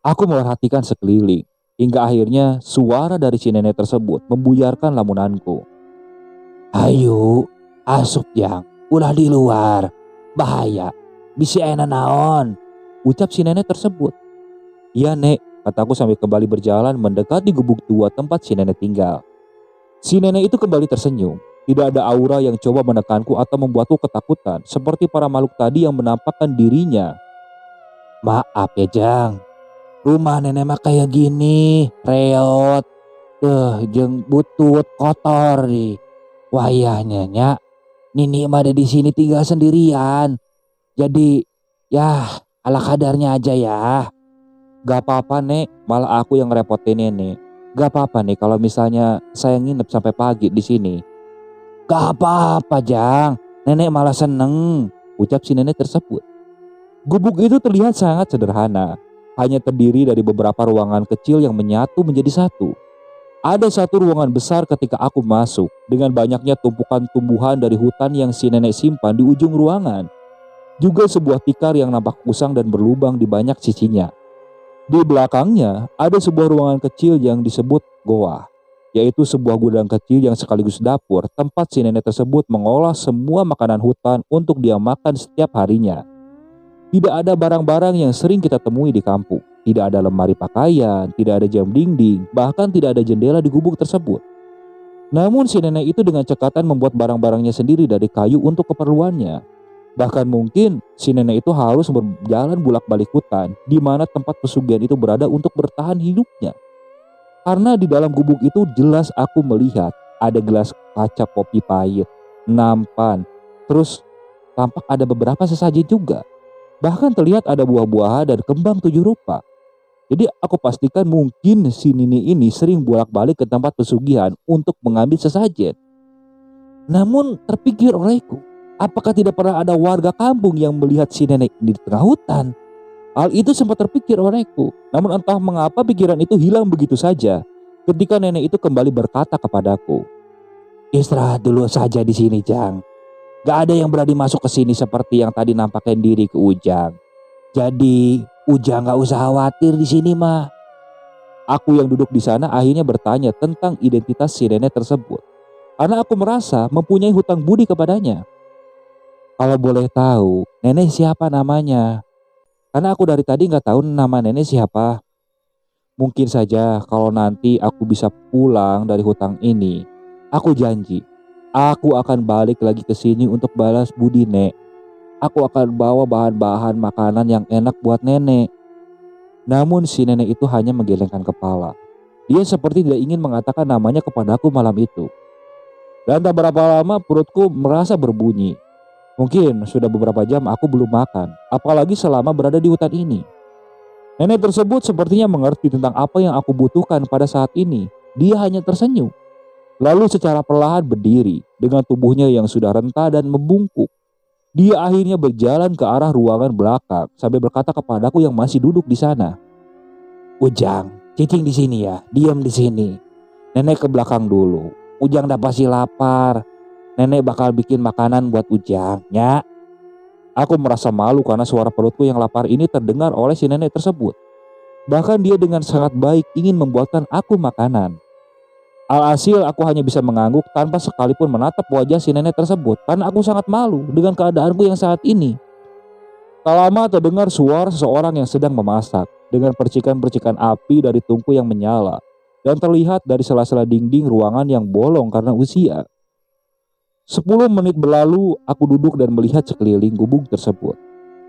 Aku memperhatikan sekeliling, hingga akhirnya suara dari si nenek tersebut membuyarkan lamunanku. Ayo, asup Jang. Ulah di luar. Bahaya. Bisi aya naon. Ucap si nenek tersebut. Iya, Nek, kataku sambil kembali berjalan mendekati gubuk tua tempat si nenek tinggal. Si nenek itu kembali tersenyum Tidak ada aura yang coba menekanku atau membuatku ketakutan seperti para makhluk tadi yang menampakkan dirinya. Maaf ya Jang, rumah nenek mah kayak gini, reot, jeung butut kotor nih. Wayahnya nya, Nini mah ada di sini tinggal sendirian. Jadi ya ala kadarnya aja ya. Gak apa-apa Nek, malah aku yang ngerepotin Nenek. Gak apa-apa nih kalau misalnya saya nginep sampai pagi di sini. Gak apa-apa Jang, nenek malah seneng, Ucap si nenek tersebut. Gubuk itu terlihat sangat sederhana, hanya terdiri dari beberapa ruangan kecil yang menyatu menjadi satu. Ada satu ruangan besar ketika aku masuk, dengan banyaknya tumpukan tumbuhan dari hutan yang si nenek simpan di ujung ruangan. Juga sebuah tikar yang nampak usang dan berlubang di banyak sisinya. Di belakangnya ada sebuah ruangan kecil yang disebut goa, yaitu sebuah gudang kecil yang sekaligus dapur tempat si nenek tersebut mengolah semua makanan hutan untuk dia makan setiap harinya. Tidak ada barang-barang yang sering kita temui di kampung. Tidak ada lemari pakaian, tidak ada jam dinding, bahkan tidak ada jendela di gubuk tersebut. Namun si nenek itu dengan cekatan membuat barang-barangnya sendiri dari kayu untuk keperluannya. Bahkan mungkin si nenek itu harus berjalan bolak-balik hutan di mana tempat pesugihan itu berada untuk bertahan hidupnya. Karena di dalam gubuk itu jelas aku melihat ada gelas kaca kopi pahit, nampan, terus tampak ada beberapa sesaji juga. Bahkan terlihat ada buah-buahan dan kembang 7 rupa. Jadi aku pastikan mungkin si Nini ini sering bolak-balik ke tempat pesugihan untuk mengambil sesajen. Namun terpikir olehku, apakah tidak pernah ada warga kampung yang melihat si nenek ini di tengah hutan? Hal itu sempat terpikir olehku, namun entah mengapa pikiran itu hilang begitu saja ketika nenek itu kembali berkata kepadaku. Istirahat dulu saja di sini Jang. Gak ada yang berani masuk ke sini seperti yang tadi nampakkan diri ke Ujang. Jadi Ujang gak usah khawatir di sini mah. Aku yang duduk di sana akhirnya bertanya tentang identitas si nenek tersebut, karena aku merasa mempunyai hutang budi kepadanya. Kalau boleh tahu, nenek siapa namanya? Karena aku dari tadi gak tahu nama nenek siapa. Mungkin saja kalau nanti aku bisa pulang dari hutang ini, aku janji, aku akan balik lagi ke sini untuk balas budi Nek. Aku akan bawa bahan-bahan makanan yang enak buat nenek. Namun si nenek itu hanya menggelengkan kepala. Dia seperti tidak ingin mengatakan namanya kepadaku malam itu. Dan tak berapa lama perutku merasa berbunyi. Mungkin sudah beberapa jam aku belum makan, apalagi selama berada di hutan ini. Nenek tersebut sepertinya mengerti tentang apa yang aku butuhkan pada saat ini. Dia hanya tersenyum. Lalu secara perlahan berdiri dengan tubuhnya yang sudah renta dan membungkuk. Dia akhirnya berjalan ke arah ruangan belakang sambil berkata kepadaku yang masih duduk di sana. Ujang, cicing di sini ya, diam di sini. Nenek ke belakang dulu. Ujang udah pasti lapar. Nenek bakal bikin makanan buat Ujang, ya. Aku merasa malu karena suara perutku yang lapar ini terdengar oleh si nenek tersebut. Bahkan dia dengan sangat baik ingin membuatkan aku makanan. Alhasil aku hanya bisa mengangguk tanpa sekalipun menatap wajah si nenek tersebut karena aku sangat malu dengan keadaanku yang saat ini. Tak lama terdengar suara seseorang yang sedang memasak dengan percikan-percikan api dari tungku yang menyala dan terlihat dari sela-sela dinding ruangan yang bolong karena usia. 10 menit berlalu aku duduk dan melihat sekeliling gubuk tersebut.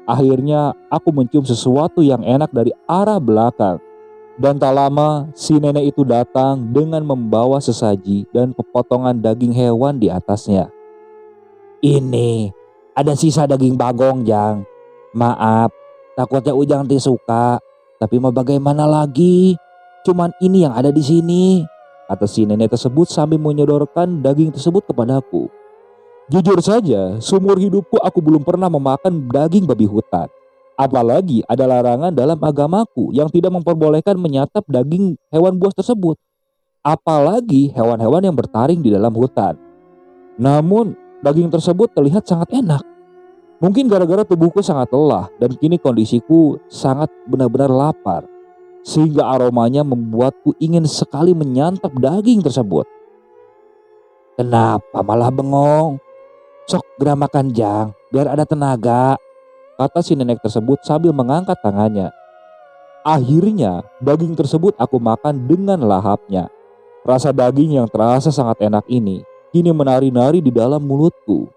Akhirnya aku mencium sesuatu yang enak dari arah belakang. Dan tak lama si nenek itu datang dengan membawa sesaji dan pepotongan daging hewan di atasnya. Ini ada sisa daging bagong Jang. Maaf, takutnya Ujang tidak suka. Tapi mau bagaimana lagi? Cuman ini yang ada di sini, kata si nenek tersebut sambil menyodorkan daging tersebut kepadaku. Jujur saja, seumur hidupku aku belum pernah memakan daging babi hutan. Apalagi ada larangan dalam agamaku yang tidak memperbolehkan menyantap daging hewan buas tersebut. Apalagi hewan-hewan yang bertaring di dalam hutan. Namun daging tersebut terlihat sangat enak. Mungkin gara-gara tubuhku sangat lelah dan kini kondisiku sangat benar-benar lapar. Sehingga aromanya membuatku ingin sekali menyantap daging tersebut. Kenapa malah bengong? Sok segera makan Jang, biar ada tenaga, kata si nenek tersebut sambil mengangkat tangannya. Akhirnya daging tersebut aku makan dengan lahapnya. Rasa daging yang terasa sangat enak ini kini menari-nari di dalam mulutku.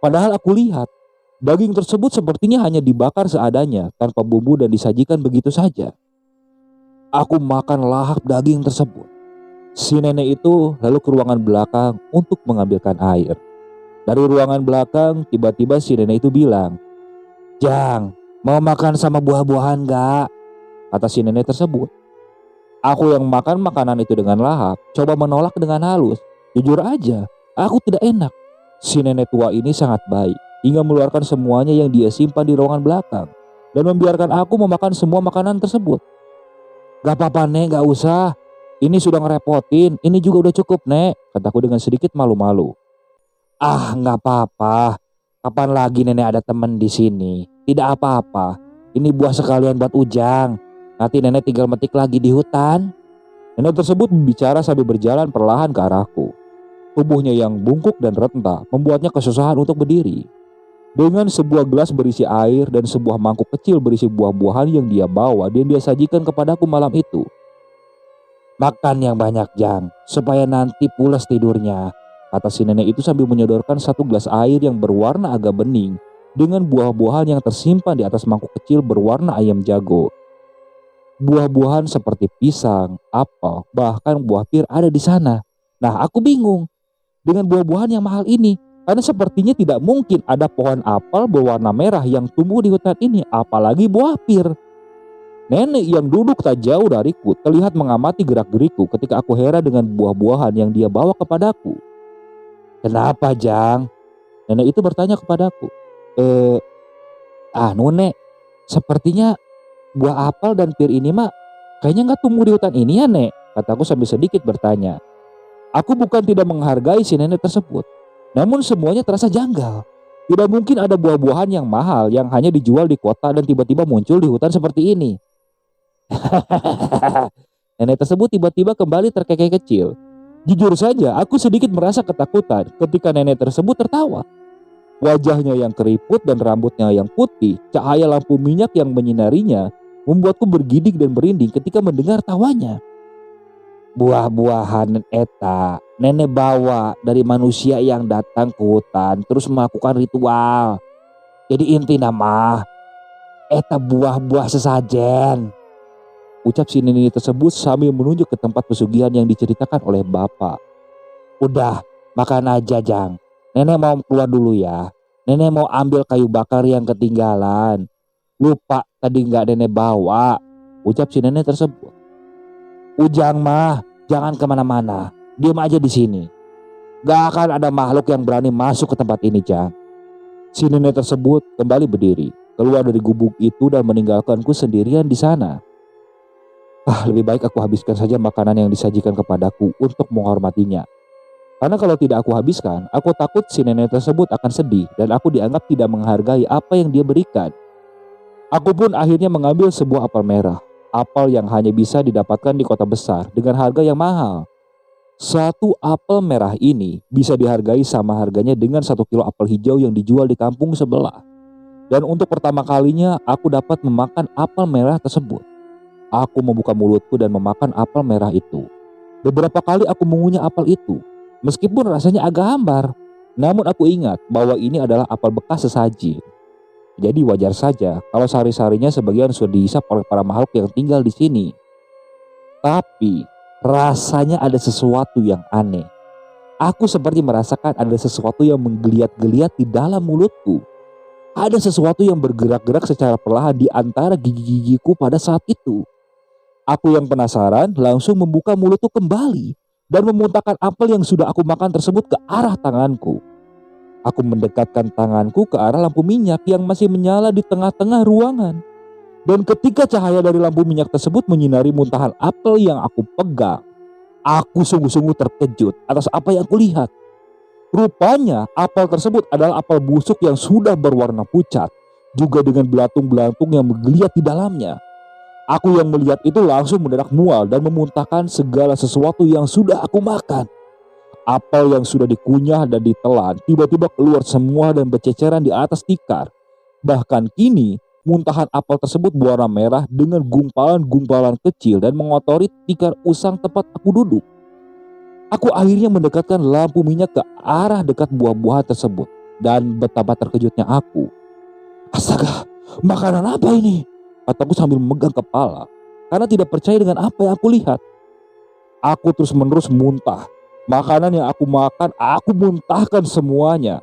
Padahal aku lihat, daging tersebut sepertinya hanya dibakar seadanya tanpa bumbu dan disajikan begitu saja. Aku makan lahap daging tersebut. Si nenek itu lalu ke ruangan belakang untuk mengambilkan air. Dari ruangan belakang, tiba-tiba si nenek itu bilang, "Jang, mau makan sama buah-buahan gak?" kata si nenek tersebut. Aku yang makan makanan itu dengan lahap, coba menolak dengan halus. Jujur aja, aku tidak enak. Si nenek tua ini sangat baik, hingga mengeluarkan semuanya yang dia simpan di ruangan belakang, dan membiarkan aku memakan semua makanan tersebut. "Gak apa-apa nek, gak usah. Ini sudah ngerepotin, ini juga udah cukup nek," kataku dengan sedikit malu-malu. "Ah, gak apa-apa. Kapan lagi nenek ada teman di sini? Tidak apa-apa. Ini buah sekalian buat Ujang. Nanti nenek tinggal metik lagi di hutan." Nenek tersebut berbicara sambil berjalan perlahan ke arahku. Tubuhnya yang bungkuk dan renta membuatnya kesusahan untuk berdiri. Dengan sebuah gelas berisi air dan sebuah mangkuk kecil berisi buah-buahan yang dia bawa dan dia sajikan kepadaku malam itu. "Makan yang banyak Jang, supaya nanti pulas tidurnya," kata si nenek itu sambil menyodorkan satu gelas air yang berwarna agak bening dengan buah-buahan yang tersimpan di atas mangkuk kecil berwarna ayam jago. Buah-buahan seperti pisang, apel, bahkan buah pir ada di sana. Nah, aku bingung dengan buah-buahan yang mahal ini, karena sepertinya tidak mungkin ada pohon apel berwarna merah yang tumbuh di hutan ini, apalagi buah pir. Nenek yang duduk tak jauh dariku terlihat mengamati gerak-gerikku ketika aku heran dengan buah-buahan yang dia bawa kepadaku. "Kenapa Jang?" Nenek itu bertanya kepadaku. Nek, sepertinya buah apel dan pir ini mah kayaknya nggak tumbuh di hutan ini ya nek," kataku sambil sedikit bertanya. Aku bukan tidak menghargai si nenek tersebut, namun semuanya terasa janggal. Tidak mungkin ada buah-buahan yang mahal yang hanya dijual di kota dan tiba-tiba muncul di hutan seperti ini. Nenek tersebut tiba-tiba kembali terkekeh kecil. Jujur saja, aku sedikit merasa ketakutan ketika nenek tersebut tertawa. Wajahnya yang keriput dan rambutnya yang putih, cahaya lampu minyak yang menyinarinya, membuatku bergidik dan merinding ketika mendengar tawanya. "Buah-buahan eta nenek bawa dari manusia yang datang ke hutan terus melakukan ritual. Jadi inti nama eta buah-buah sesajen," ucap si nenek tersebut sambil menunjuk ke tempat pesugihan yang diceritakan oleh bapak. "Udah, makan aja Jang. Nenek mau keluar dulu ya. Nenek mau ambil kayu bakar yang ketinggalan. Lupa tadi nggak nenek bawa," ucap si nenek tersebut. "Ujang mah jangan kemana-mana. Diam aja di sini. Gak akan ada makhluk yang berani masuk ke tempat ini Jang." Si nenek tersebut kembali berdiri, keluar dari gubuk itu dan meninggalkanku sendirian di sana. Lebih baik aku habiskan saja makanan yang disajikan kepadaku untuk menghormatinya. Karena kalau tidak aku habiskan, aku takut si nenek tersebut akan sedih dan aku dianggap tidak menghargai apa yang dia berikan. Aku pun akhirnya mengambil sebuah apel merah. Apel yang hanya bisa didapatkan di kota besar dengan harga yang mahal. Satu apel merah ini bisa dihargai sama harganya dengan 1 kilo apel hijau yang dijual di kampung sebelah. Dan untuk pertama kalinya aku dapat memakan apel merah tersebut. Aku membuka mulutku dan memakan apel merah itu. Beberapa kali aku mengunyah apel itu. Meskipun rasanya agak hambar, namun aku ingat bahwa ini adalah apel bekas sesaji. Jadi wajar saja kalau sari-sarinya sebagian sudah dihisap oleh para makhluk yang tinggal di sini. Tapi rasanya ada sesuatu yang aneh. Aku seperti merasakan ada sesuatu yang menggeliat-geliat di dalam mulutku. Ada sesuatu yang bergerak-gerak secara perlahan di antara gigi-gigiku pada saat itu. Aku yang penasaran langsung membuka mulutku kembali dan memuntahkan apel yang sudah aku makan tersebut ke arah tanganku. Aku mendekatkan tanganku ke arah lampu minyak yang masih menyala di tengah-tengah ruangan. Dan ketika cahaya dari lampu minyak tersebut menyinari muntahan apel yang aku pegang, aku sungguh-sungguh terkejut atas apa yang aku lihat. Rupanya apel tersebut adalah apel busuk yang sudah berwarna pucat, juga dengan belatung-belatung yang menggeliat di dalamnya. Aku yang melihat itu langsung mendadak mual dan memuntahkan segala sesuatu yang sudah aku makan. Apel yang sudah dikunyah dan ditelan tiba-tiba keluar semua dan berceceran di atas tikar. Bahkan kini muntahan apel tersebut berwarna merah dengan gumpalan-gumpalan kecil dan mengotori tikar usang tempat aku duduk. Aku akhirnya mendekatkan lampu minyak ke arah dekat buah-buahan tersebut. Dan betapa terkejutnya aku. Astaga, makanan apa ini? Kataku sambil memegang kepala. Karena tidak percaya dengan apa yang aku lihat. Aku terus menerus muntah. Makanan yang aku makan, aku muntahkan semuanya.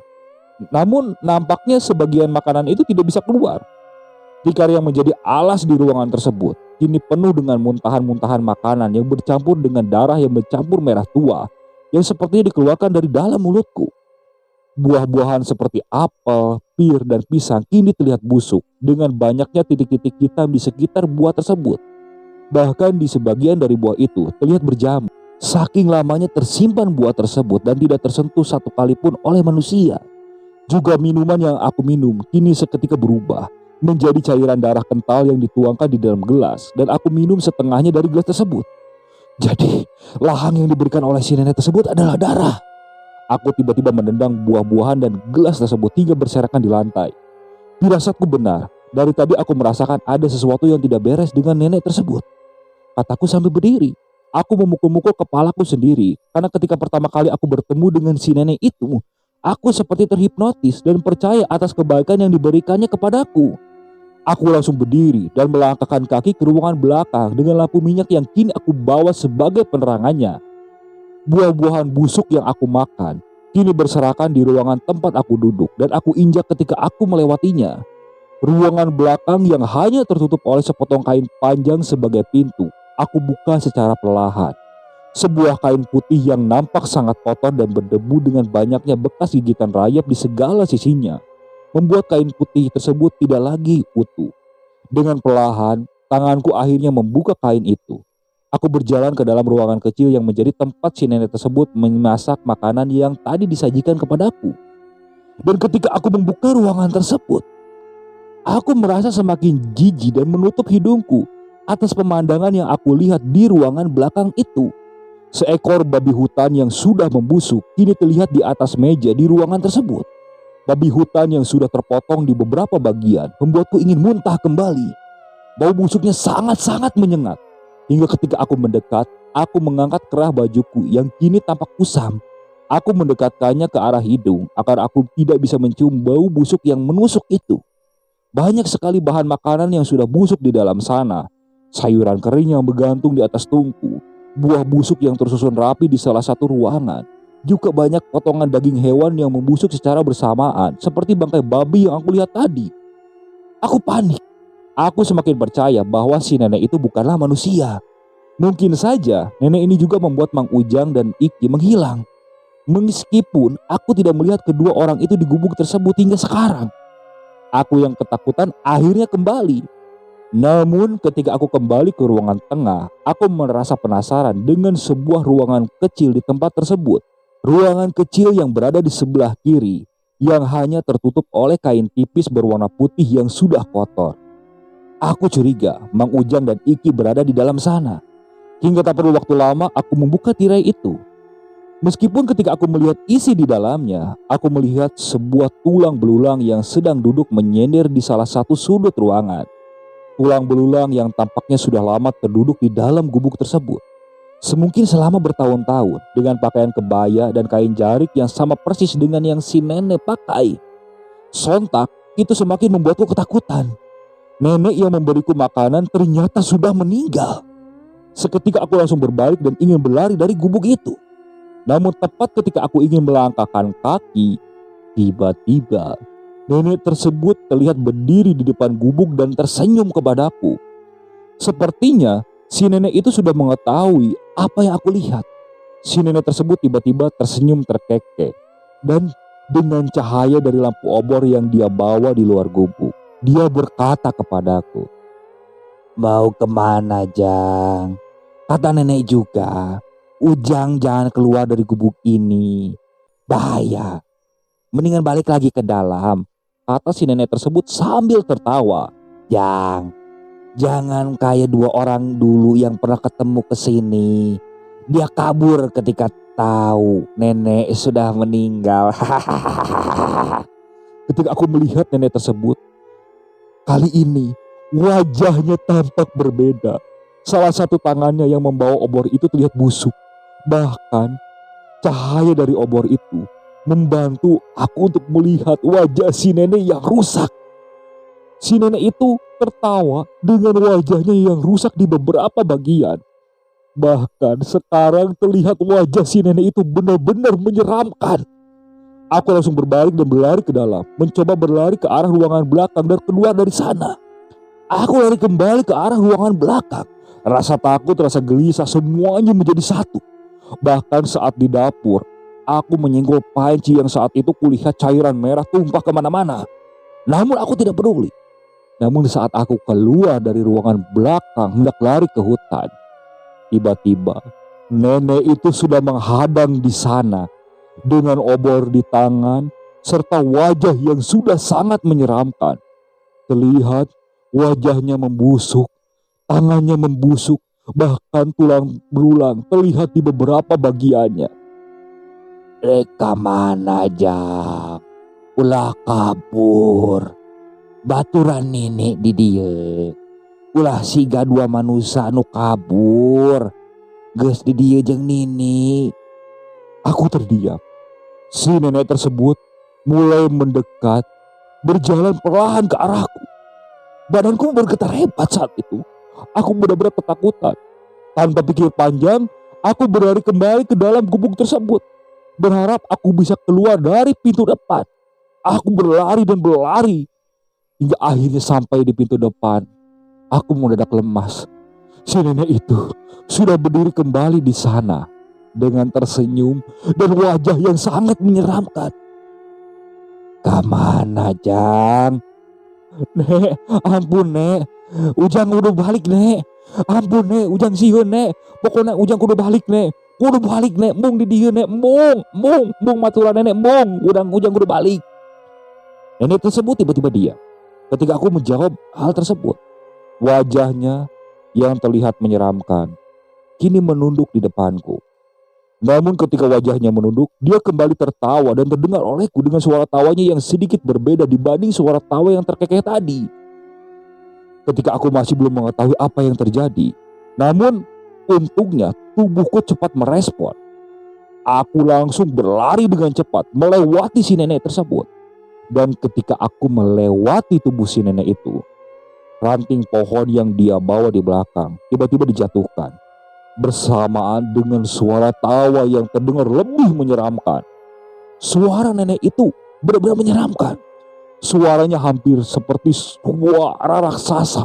Namun nampaknya sebagian makanan itu tidak bisa keluar. Tikar yang menjadi alas di ruangan tersebut kini penuh dengan muntahan-muntahan makanan yang bercampur dengan darah yang bercampur merah tua yang sepertinya dikeluarkan dari dalam mulutku. Buah-buahan seperti apel, pir, dan pisang kini terlihat busuk dengan banyaknya titik-titik hitam di sekitar buah tersebut. Bahkan di sebagian dari buah itu terlihat berjamur. Saking lamanya tersimpan buah tersebut dan tidak tersentuh satu kali pun oleh manusia. Juga minuman yang aku minum kini seketika berubah menjadi cairan darah kental yang dituangkan di dalam gelas dan aku minum setengahnya dari gelas tersebut. Jadi, lahang yang diberikan oleh si nenek tersebut adalah darah. Aku tiba-tiba menendang buah-buahan dan gelas tersebut hingga berserakan di lantai. Firasatku benar, dari tadi aku merasakan ada sesuatu yang tidak beres dengan nenek tersebut. Kataku sambil berdiri. Aku memukul-mukul kepalaku sendiri karena ketika pertama kali aku bertemu dengan si nenek itu, aku seperti terhipnotis dan percaya atas kebaikan yang diberikannya kepadaku. Aku langsung berdiri dan melangkahkan kaki ke ruangan belakang dengan lampu minyak yang kini aku bawa sebagai penerangannya. Buah-buahan busuk yang aku makan kini berserakan di ruangan tempat aku duduk dan aku injak ketika aku melewatinya. Ruangan belakang yang hanya tertutup oleh sepotong kain panjang sebagai pintu, aku buka secara perlahan. Sebuah kain putih yang nampak sangat kotor dan berdebu dengan banyaknya bekas gigitan rayap di segala sisinya membuat kain putih tersebut tidak lagi utuh. Dengan perlahan, tanganku akhirnya membuka kain itu. Aku berjalan ke dalam ruangan kecil yang menjadi tempat si nenek tersebut memasak makanan yang tadi disajikan kepadaku. Dan ketika aku membuka ruangan tersebut, aku merasa semakin jijik dan menutup hidungku atas pemandangan yang aku lihat di ruangan belakang itu. Seekor babi hutan yang sudah membusuk kini terlihat di atas meja di ruangan tersebut. Babi hutan yang sudah terpotong di beberapa bagian membuatku ingin muntah kembali. Bau busuknya sangat-sangat menyengat. Hingga ketika aku mendekat, aku mengangkat kerah bajuku yang kini tampak kusam. Aku mendekatkannya ke arah hidung agar aku tidak bisa mencium bau busuk yang menusuk itu. Banyak sekali bahan makanan yang sudah busuk di dalam sana. Sayuran kering yang bergantung di atas tungku. Buah busuk yang tersusun rapi di salah satu ruangan. Juga banyak potongan daging hewan yang membusuk secara bersamaan seperti bangkai babi yang aku lihat tadi. Aku panik. Aku semakin percaya bahwa si nenek itu bukanlah manusia. Mungkin saja nenek ini juga membuat Mang Ujang dan Iki menghilang. Meskipun aku tidak melihat kedua orang itu di gubuk tersebut hingga sekarang. Aku yang ketakutan akhirnya kembali. Namun ketika aku kembali ke ruangan tengah, aku merasa penasaran dengan sebuah ruangan kecil di tempat tersebut. Ruangan kecil yang berada di sebelah kiri yang hanya tertutup oleh kain tipis berwarna putih yang sudah kotor. Aku curiga Mang Ujang dan Iki berada di dalam sana. Hingga tak perlu waktu lama aku membuka tirai itu. Meskipun ketika aku melihat isi di dalamnya, aku melihat sebuah tulang belulang yang sedang duduk menyender di salah satu sudut ruangan. Tulang belulang yang tampaknya sudah lama terduduk di dalam gubuk tersebut. Semungkin selama bertahun-tahun dengan pakaian kebaya dan kain jarik yang sama persis dengan yang si nenek pakai. Sontak itu semakin membuatku ketakutan. Nenek yang memberiku makanan ternyata sudah meninggal. Seketika aku langsung berbalik dan ingin berlari dari gubuk itu. Namun tepat ketika aku ingin melangkahkan kaki, tiba-tiba nenek tersebut terlihat berdiri di depan gubuk dan tersenyum kepadaku. Sepertinya si nenek itu sudah mengetahui apa yang aku lihat. Si nenek tersebut tiba-tiba tersenyum terkekeh. Dan dengan cahaya dari lampu obor yang dia bawa di luar gubuk, dia berkata kepadaku, "Mau kemana, Jang?" Kata nenek juga, "Ujang jangan keluar dari gubuk ini. Bahaya. Mendingan balik lagi ke dalam," kata si nenek tersebut sambil tertawa. "Jang, jangan kayak dua orang dulu yang pernah ketemu ke sini. Dia kabur ketika tahu nenek sudah meninggal." Ketika aku melihat nenek tersebut, kali ini wajahnya tampak berbeda. Salah satu tangannya yang membawa obor itu terlihat busuk. Bahkan Cahaya dari obor itu membantu aku untuk melihat wajah si nenek yang rusak. Si nenek itu tertawa dengan wajahnya yang rusak di beberapa bagian. Bahkan sekarang terlihat wajah si nenek itu benar-benar menyeramkan. Aku langsung berbalik dan berlari ke dalam, mencoba berlari ke arah ruangan belakang dan keluar dari sana. Aku lari kembali ke arah ruangan belakang. Rasa takut, rasa gelisah, semuanya menjadi satu. Bahkan saat di dapur, aku menyenggol panci yang saat itu kulihat cairan merah tumpah kemana-mana. Namun aku tidak peduli. Namun saat aku keluar dari ruangan belakang hendak lari ke hutan, tiba-tiba nenek itu sudah menghadang di sana dengan obor di tangan serta wajah yang sudah sangat menyeramkan. Terlihat wajahnya membusuk, tangannya membusuk, bahkan tulang belulang terlihat di beberapa bagiannya. Reka mana Jang? Ulah kabur. Baturan nenek di dieu. Ulah siga dua manusia anu kabur. Geus di dieu jeung Nini. Aku terdiam. Si nenek tersebut mulai mendekat, berjalan perlahan ke arahku. Badanku bergetar hebat saat itu. Aku benar-benar ketakutan. Tanpa pikir panjang, aku berlari kembali ke dalam gubuk tersebut. Berharap aku bisa keluar dari pintu depan. Aku berlari dan berlari. Hingga akhirnya sampai di pintu depan. Aku mendadak lemas. Si nenek itu sudah berdiri kembali di sana. Dengan tersenyum dan wajah yang sangat menyeramkan. Kamana Jang? Nek, ampun Nek. Ujang udah balik Nek. Ampun Nek, Ujang sieun Nek. Pokoknya Ujang kudu balik Nek. Kudu balik Nek, mung di dieu Nek, mung maturan nenek mung. Ujang kudu balik. Nenek tersebut tiba-tiba diam. Ketika aku menjawab hal tersebut, wajahnya yang terlihat menyeramkan kini menunduk di depanku. Namun ketika wajahnya menunduk, dia kembali tertawa dan terdengar olehku dengan suara tawanya yang sedikit berbeda dibanding suara tawa yang terkekeh tadi. Ketika aku masih belum mengetahui apa yang terjadi, namun untungnya tubuhku cepat merespon. Aku langsung berlari dengan cepat melewati si nenek tersebut. Dan ketika aku melewati tubuh si nenek itu, ranting pohon yang dia bawa di belakang tiba-tiba dijatuhkan. Bersamaan dengan suara tawa yang terdengar lebih menyeramkan. Suara nenek itu benar-benar menyeramkan. Suaranya hampir seperti suara raksasa.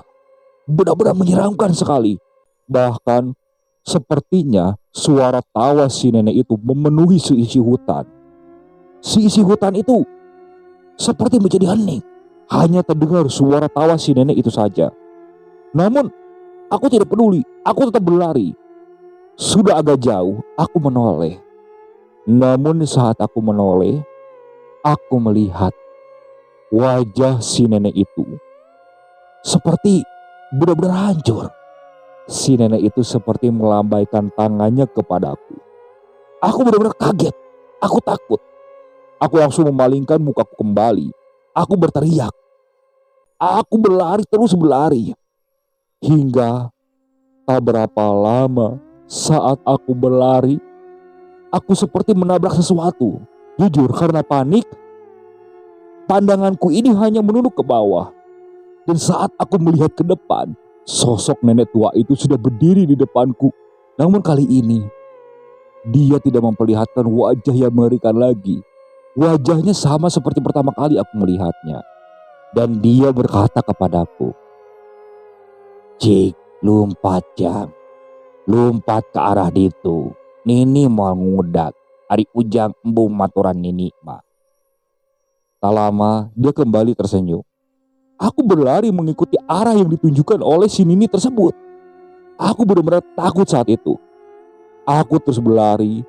Benar-benar menyeramkan sekali. Bahkan sepertinya suara tawa si nenek itu memenuhi seisi hutan. Seisi hutan itu seperti menjadi hening. Hanya terdengar suara tawa si nenek itu saja. Namun aku tidak peduli. Aku tetap berlari. Sudah agak jauh, aku menoleh. Namun saat aku menoleh, aku melihat wajah si nenek itu seperti benar-benar hancur. Si nenek itu seperti melambaikan tangannya kepadaku. Aku benar-benar kaget. Aku takut. Aku langsung memalingkan mukaku kembali. Aku berteriak. Aku berlari, terus berlari. Hingga tak berapa lama saat aku berlari, aku seperti menabrak sesuatu. Jujur, karena panik, pandanganku ini hanya menunduk ke bawah. Dan saat aku melihat ke depan, sosok nenek tua itu sudah berdiri di depanku. Namun kali ini, dia tidak memperlihatkan wajah yang mengerikan lagi. Wajahnya sama seperti pertama kali aku melihatnya. Dan dia berkata kepadaku, Cik, lumpat Jang. Lumpat ke arah ditu. Nini mau ngudak. Ari Ujang embung maturan Nini mah. Tak lama dia kembali tersenyum. Aku berlari mengikuti arah yang ditunjukkan oleh si Nini tersebut. Aku benar-benar takut saat itu. Aku terus berlari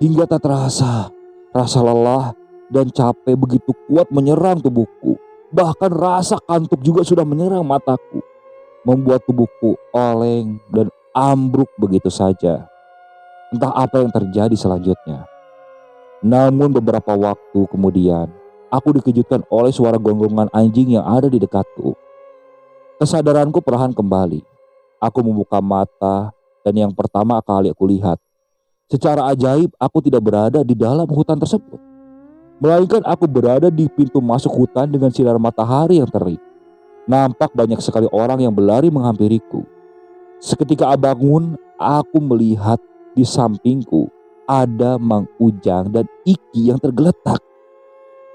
hingga tak terasa. Rasa lelah dan capek begitu kuat menyerang tubuhku. Bahkan rasa kantuk juga sudah menyerang mataku, membuat tubuhku oleng dan ambruk begitu saja. Entah apa yang terjadi selanjutnya. Namun beberapa waktu kemudian, aku dikejutkan oleh suara gonggongan anjing yang ada di dekatku. Kesadaranku perlahan kembali. Aku membuka mata dan yang pertama kali aku lihat, Secara ajaib aku tidak berada di dalam hutan tersebut, melainkan aku berada di pintu masuk hutan dengan sinar matahari yang terik. Nampak banyak sekali orang yang berlari menghampiriku. Seketika bangun, aku melihat di sampingku ada Mang Ujang dan Iki yang tergeletak.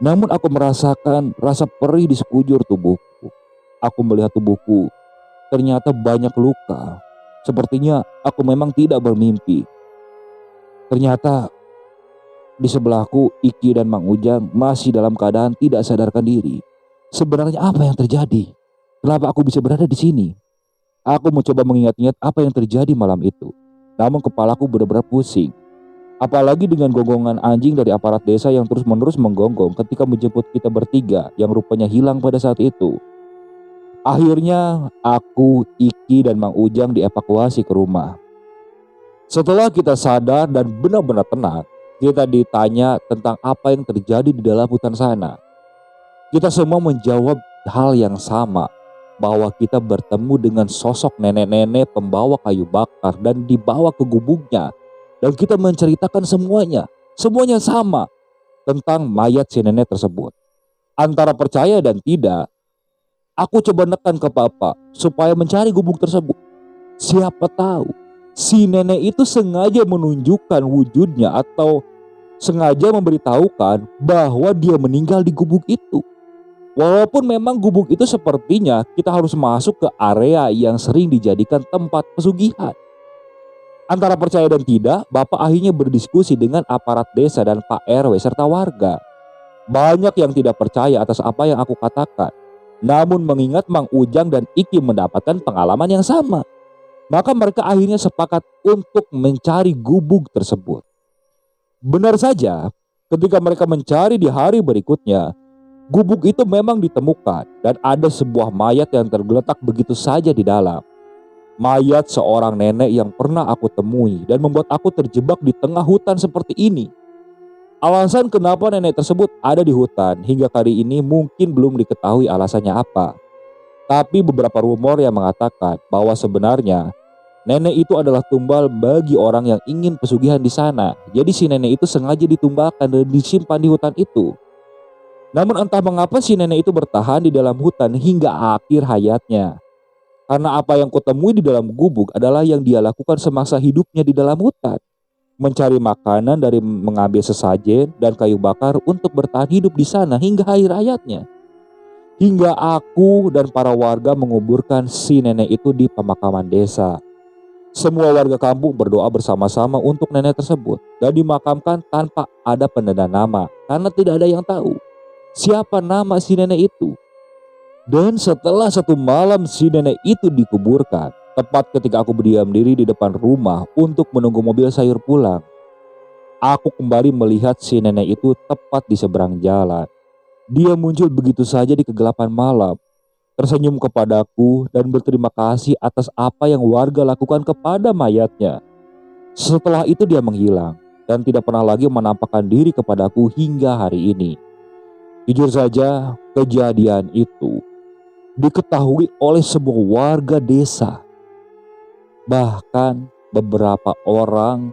Namun aku merasakan rasa perih di sekujur tubuhku. Aku melihat tubuhku ternyata banyak luka. Sepertinya aku memang tidak bermimpi. Ternyata di sebelahku Iki dan Mang Ujang masih dalam keadaan tidak sadarkan diri. Sebenarnya apa yang terjadi? Kenapa aku bisa berada di sini? Aku mencoba mengingat-ingat apa yang terjadi malam itu. Namun kepalaku benar-benar pusing. Apalagi dengan gonggongan anjing dari aparat desa yang terus-menerus menggonggong ketika menjemput kita bertiga yang rupanya hilang pada saat itu. Akhirnya aku, Iki dan Mang Ujang dievakuasi ke rumah. Setelah kita sadar dan benar-benar tenang, kita ditanya tentang apa yang terjadi di dalam hutan sana. Kita semua menjawab hal yang sama, bahwa kita bertemu dengan sosok nenek-nenek pembawa kayu bakar dan dibawa ke gubuknya. Dan kita menceritakan semuanya sama tentang mayat si nenek tersebut. Antara percaya dan tidak, aku coba nekan ke papa supaya mencari gubuk tersebut. Siapa tahu si nenek itu sengaja menunjukkan wujudnya atau sengaja memberitahukan bahwa dia meninggal di gubuk itu. Walaupun memang gubuk itu sepertinya kita harus masuk ke area yang sering dijadikan tempat pesugihan. Antara percaya dan tidak, Bapak akhirnya berdiskusi dengan aparat desa dan Pak RW serta warga. Banyak yang tidak percaya atas apa yang aku katakan. Namun mengingat Mang Ujang dan Iki mendapatkan pengalaman yang sama, maka mereka akhirnya sepakat untuk mencari gubuk tersebut. Benar saja, ketika mereka mencari di hari berikutnya, gubuk itu memang ditemukan dan ada sebuah mayat yang tergeletak begitu saja di dalam. Mayat seorang nenek yang pernah aku temui dan membuat aku terjebak di tengah hutan seperti ini. Alasan kenapa nenek tersebut ada di hutan hingga kali ini mungkin belum diketahui alasannya apa. Tapi beberapa rumor yang mengatakan bahwa sebenarnya nenek itu adalah tumbal bagi orang yang ingin pesugihan di sana. Jadi si nenek itu sengaja ditumbalkan dan disimpan di hutan itu. Namun entah mengapa si nenek itu bertahan di dalam hutan hingga akhir hayatnya. Karena apa yang kutemui di dalam gubuk adalah yang dia lakukan semasa hidupnya di dalam hutan. Mencari makanan dari mengambil sesajen dan kayu bakar untuk bertahan hidup di sana hingga akhir hayatnya. Hingga aku dan para warga menguburkan si nenek itu di pemakaman desa. Semua warga kampung berdoa bersama-sama untuk nenek tersebut dan dimakamkan tanpa ada penanda nama karena tidak ada yang tahu siapa nama si nenek itu. Dan setelah 1 malam si nenek itu dikuburkan, tepat ketika aku berdiam diri di depan rumah untuk menunggu mobil sayur pulang, aku kembali melihat si nenek itu tepat di seberang jalan. Dia muncul begitu saja di kegelapan malam, tersenyum kepadaku dan berterima kasih atas apa yang warga lakukan kepada mayatnya. Setelah itu dia menghilang dan tidak pernah lagi menampakkan diri kepadaku hingga hari ini. Jujur saja, kejadian itu diketahui oleh semua warga desa. Bahkan beberapa orang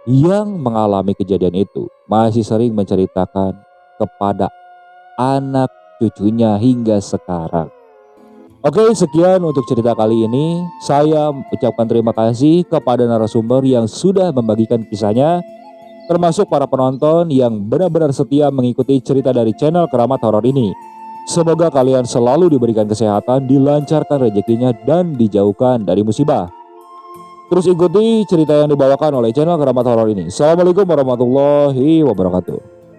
yang mengalami kejadian itu masih sering menceritakan kepada anak cucunya hingga sekarang. Oke, sekian untuk cerita kali ini. Saya ucapkan terima kasih kepada narasumber yang sudah membagikan kisahnya, termasuk para penonton yang benar-benar setia mengikuti cerita dari channel Keramat Horor ini. Semoga kalian selalu diberikan kesehatan, dilancarkan rezekinya, dan dijauhkan dari musibah. Terus ikuti cerita yang dibawakan oleh channel Keramat Horor ini. Assalamualaikum warahmatullahi wabarakatuh.